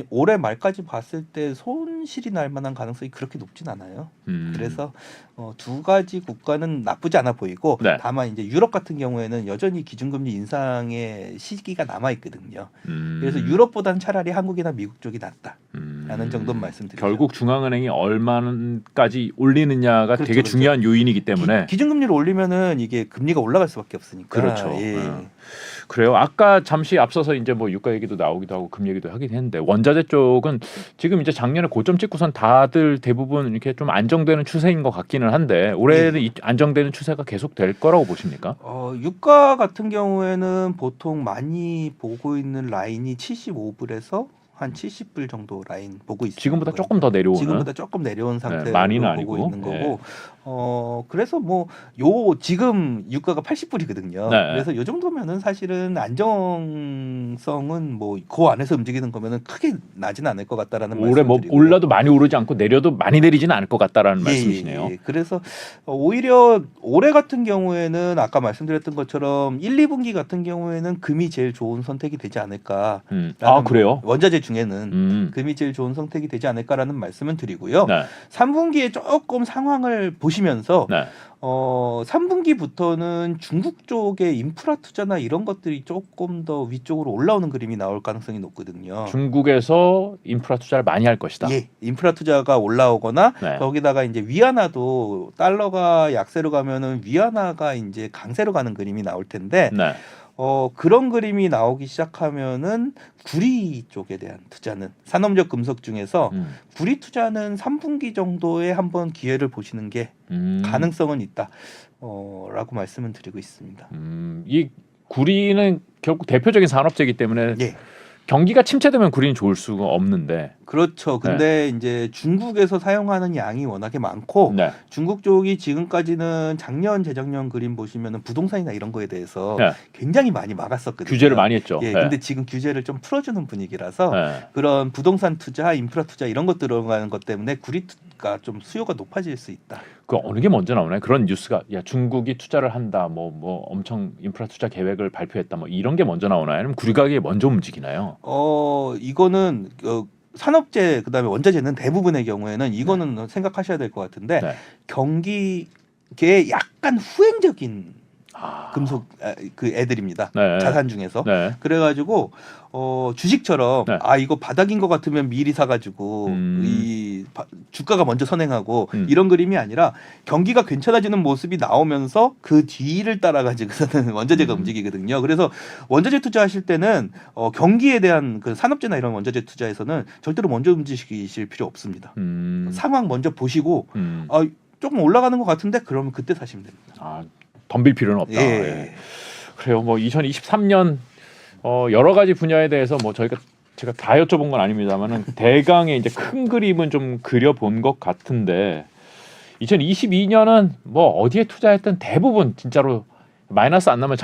올해 말까지 봤을 때 손실이 날 만한 가능성이 그렇게 높진 않아요. 그래서 두 가지 국가는 나쁘지 않아 보이고 네. 다만 이제 유럽 같은 경우에는 여전히 기준금리 인상의 시기가 남아 있거든요. 그래서 유럽보다는 차라리 한국이나 미국 쪽이 낫다라는 정도는 말씀드리죠. 결국 중앙은행이 얼마까지 올리느냐가 되게 중요한 요인이기 때문에 기준금리를 올리면은 이게 금리가 올라갈 수밖에 없으니까. 그렇죠. 예. 그래요. 아까 잠시 앞서서 이제 뭐 유가 얘기도 나오기도 하고 금 얘기도 하긴 했는데 원자재 쪽은 지금 이제 작년에 고점 찍고선 다들 대부분 이렇게 좀 안정되는 추세인 것 같기는 한데 올해는 이 안정되는 추세가 계속 될 거라고 보십니까? 유가 같은 경우에는 보통 많이 보고 있는 라인이 75불에서 한 70불 정도 라인 보고 있습니다. 지금보다 조금 더 내려오는. 지금보다 조금 내려온 상태로 많이는 보고 아니고. 있는 거고. 그래서 뭐 지금 유가가 80불이거든요. 네. 그래서 요 정도면은 사실은 안정성은 뭐 그 안에서 움직이는 거면은 크게 나지는 않을 것 같다라는 올해 뭐 말씀드리고요. 올라도 많이 오르지 않고 내려도 많이 내리지는 않을 것 같다라는 말씀이시네요. 그래서 오히려 올해 같은 경우에는 아까 말씀드렸던 것처럼 1, 2분기 같은 경우에는 금이 제일 좋은 선택이 되지 않을까. 그래요? 원자재 중에는 금이 제일 좋은 선택이 되지 않을까라는 말씀을 드리고요. 네. 3분기에 조금 상황을 보시면서 네. 3분기부터는 중국 쪽의 인프라 투자나 이런 것들이 조금 더 위쪽으로 올라오는 그림이 나올 가능성이 높거든요. 중국에서 인프라 투자를 많이 할 것이다. 예, 인프라 투자가 올라오거나 네. 거기다가 이제 위안화도 달러가 약세로 가면은 위안화가 이제 강세로 가는 그림이 나올 텐데 네. 그런 그림이 나오기 시작하면은 구리 쪽에 대한 투자는 산업적 금속 중에서 구리 투자는 3분기 정도에 한번 기회를 보시는 게 가능성은 있다. 라고 말씀을 드리고 있습니다. 이 구리는 결국 대표적인 산업재이기 때문에 예. 경기가 침체되면 구리는 좋을 수가 없는데. 그렇죠. 근데 이제 중국에서 사용하는 양이 워낙에 많고 네. 중국 쪽이 지금까지는 작년 재작년 그림 보시면은 부동산이나 이런 거에 대해서 네. 굉장히 많이 막았었거든요. 규제를 많이 했죠. 예, 네. 근데 지금 규제를 좀 풀어주는 분위기라서 네. 그런 부동산 투자, 인프라 투자 이런 것 들어가는 것 때문에 구리가 좀 수요가 높아질 수 있다. 그 어느 게 먼저 나오나요? 그런 뉴스가 야 중국이 투자를 한다, 뭐 엄청 인프라 투자 계획을 발표했다, 뭐 이런 게 먼저 나오나요? 아니면 구리 가격이 먼저 움직이나요? 이거는 산업재 그다음에 원자재는 대부분의 경우에는 이거는 생각하셔야 될 것 같은데 네. 경기계 약간 후행적인 금속 그 애들입니다. 네. 자산 중에서. 네. 그래가지고 주식처럼 네. 이거 바닥인 것 같으면 미리 사가지고 주가가 먼저 선행하고 이런 그림이 아니라 경기가 괜찮아지는 모습이 나오면서 그 뒤를 따라가지고서는 원자재가 움직이거든요. 그래서 원자재 투자하실 때는 경기에 대한 그 산업재나 이런 원자재 투자에서는 절대로 먼저 움직이실 필요 없습니다. 상황 먼저 보시고 조금 올라가는 것 같은데 그러면 그때 사시면 됩니다. 덤빌 필요는 없다. 예. 예. 그래요. 뭐 2023년 여러 가지 분야에 대해서 뭐 제가 다 여쭤본 건 아닙니다만은 대강의 이제 큰 그림은 좀 그려본 것 같은데 2022년은 뭐 어디에 투자했든 대부분 진짜로 마이너스 안 나면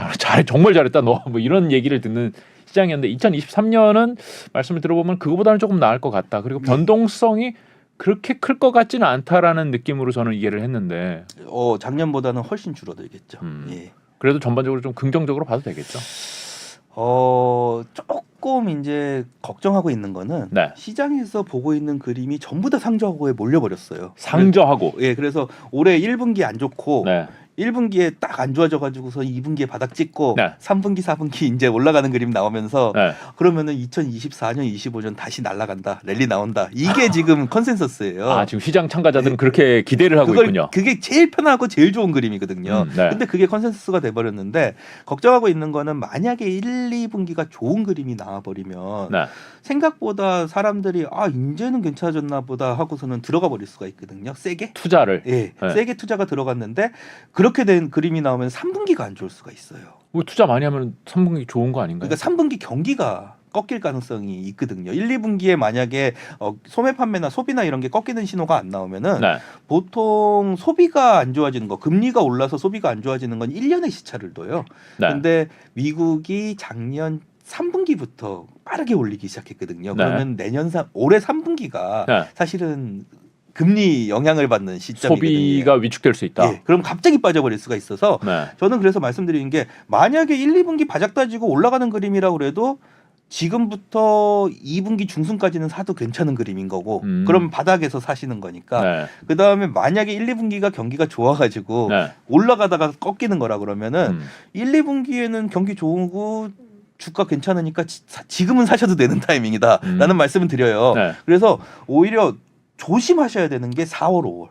정말 잘했다 너 뭐 이런 얘기를 듣는 시장이었는데 2023년은 말씀을 들어보면 그거보다는 조금 나을 것 같다. 그리고 변동성이 그렇게 클 것 같지는 않다라는 느낌으로 저는 이해를 했는데 작년보다는 훨씬 줄어들겠죠. 예. 그래도 전반적으로 좀 긍정적으로 봐도 되겠죠. 조금 이제 걱정하고 있는 거는 네. 시장에서 보고 있는 그림이 전부 다 상저하고에 몰려버렸어요. 상저하고. 예, 그래서 올해 1분기 안 좋고 네. 1분기에 딱 안 좋아져가지고서 2분기에 바닥 찍고 네. 3분기, 4분기 이제 올라가는 그림 나오면서 네. 그러면은 2024년, 25년 다시 날아간다, 랠리 나온다. 이게 지금 컨센서스예요. 지금 시장 참가자들은 그렇게 기대를 하고 있군요. 그게 제일 편하고 제일 좋은 그림이거든요. 네. 근데 그게 컨센서스가 돼버렸는데 걱정하고 있는 거는 만약에 1, 2분기가 좋은 그림이 나와버리면 네. 생각보다 사람들이 이제는 괜찮아졌나 보다 하고서는 들어가 버릴 수가 있거든요. 세게. 투자를. 예, 네. 세게 투자가 들어갔는데 그렇게 된 그림이 나오면 3분기가 안 좋을 수가 있어요. 뭐 투자 많이 하면 3분기 좋은 거 아닌가요? 그러니까 3분기 경기가 꺾일 가능성이 있거든요. 1, 2분기에 만약에 소매 판매나 소비나 이런 게 꺾이는 신호가 안 나오면은 네. 보통 소비가 안 좋아지는 거, 금리가 올라서 소비가 안 좋아지는 건 1년의 시차를 둬요. 네. 근데 미국이 작년 3분기부터 빠르게 올리기 시작했거든요. 네. 그러면 올해 3분기가 네. 사실은 금리 영향을 받는 시점이거든요. 소비가 위축될 수 있다. 예, 그럼 갑자기 빠져버릴 수가 있어서 네. 저는 그래서 말씀드리는 게 만약에 1, 2분기 바짝 따지고 올라가는 그림이라고 그래도 지금부터 2분기 중순까지는 사도 괜찮은 그림인 거고 그럼 바닥에서 사시는 거니까 네. 그다음에 만약에 1, 2분기가 경기가 좋아가지고 네. 올라가다가 꺾이는 거라 그러면은 1, 2분기에는 경기 좋고 주가 괜찮으니까 지금은 사셔도 되는 타이밍이다라는 말씀을 드려요. 네. 그래서 오히려 조심하셔야 되는 게 4월, 5월.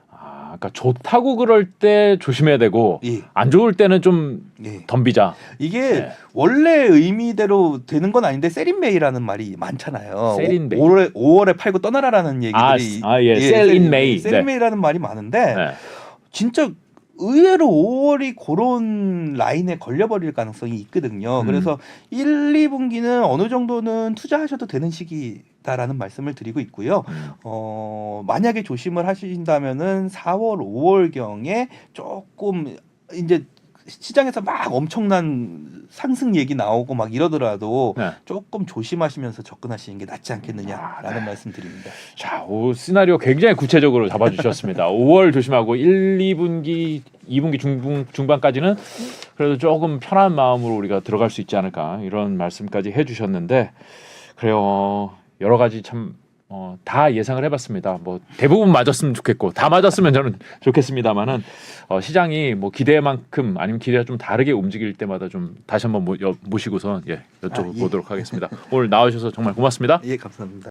그러니까 좋다고 그럴 때 조심해야 되고 예. 안 좋을 때는 좀 예. 덤비자. 이게 네. 원래 의미대로 되는 건 아닌데 세린메이라는 말이 많잖아요. 세린메이. 5월에 팔고 떠나라라는 얘기들이 예. Sell in May. 세린메이라는 말이 많은데 네. 진짜 의외로 5월이 그런 라인에 걸려버릴 가능성이 있거든요. 그래서 1, 2분기는 어느 정도는 투자하셔도 되는 시기다라는 말씀을 드리고 있고요. 만약에 조심을 하신다면은 4월, 5월경에 조금 이제 시장에서 막 엄청난 상승 얘기 나오고 막 이러더라도 네. 조금 조심하시면서 접근하시는 게 낫지 않겠느냐라는 말씀 드립니다. 자, 시나리오 굉장히 구체적으로 잡아주셨습니다. 5월 조심하고 1, 2분기, 2분기 중반까지는 그래도 조금 편한 마음으로 우리가 들어갈 수 있지 않을까 이런 말씀까지 해주셨는데 그래요. 여러 가지 참 다 예상을 해봤습니다. 뭐 대부분 맞았으면 좋겠고 다 맞았으면 저는 좋겠습니다만은 시장이 뭐 기대만큼 아니면 기대가 좀 다르게 움직일 때마다 좀 다시 한번 모시고서 여쭤보도록 하겠습니다. 오늘 나와주셔서 정말 고맙습니다. 예, 감사합니다.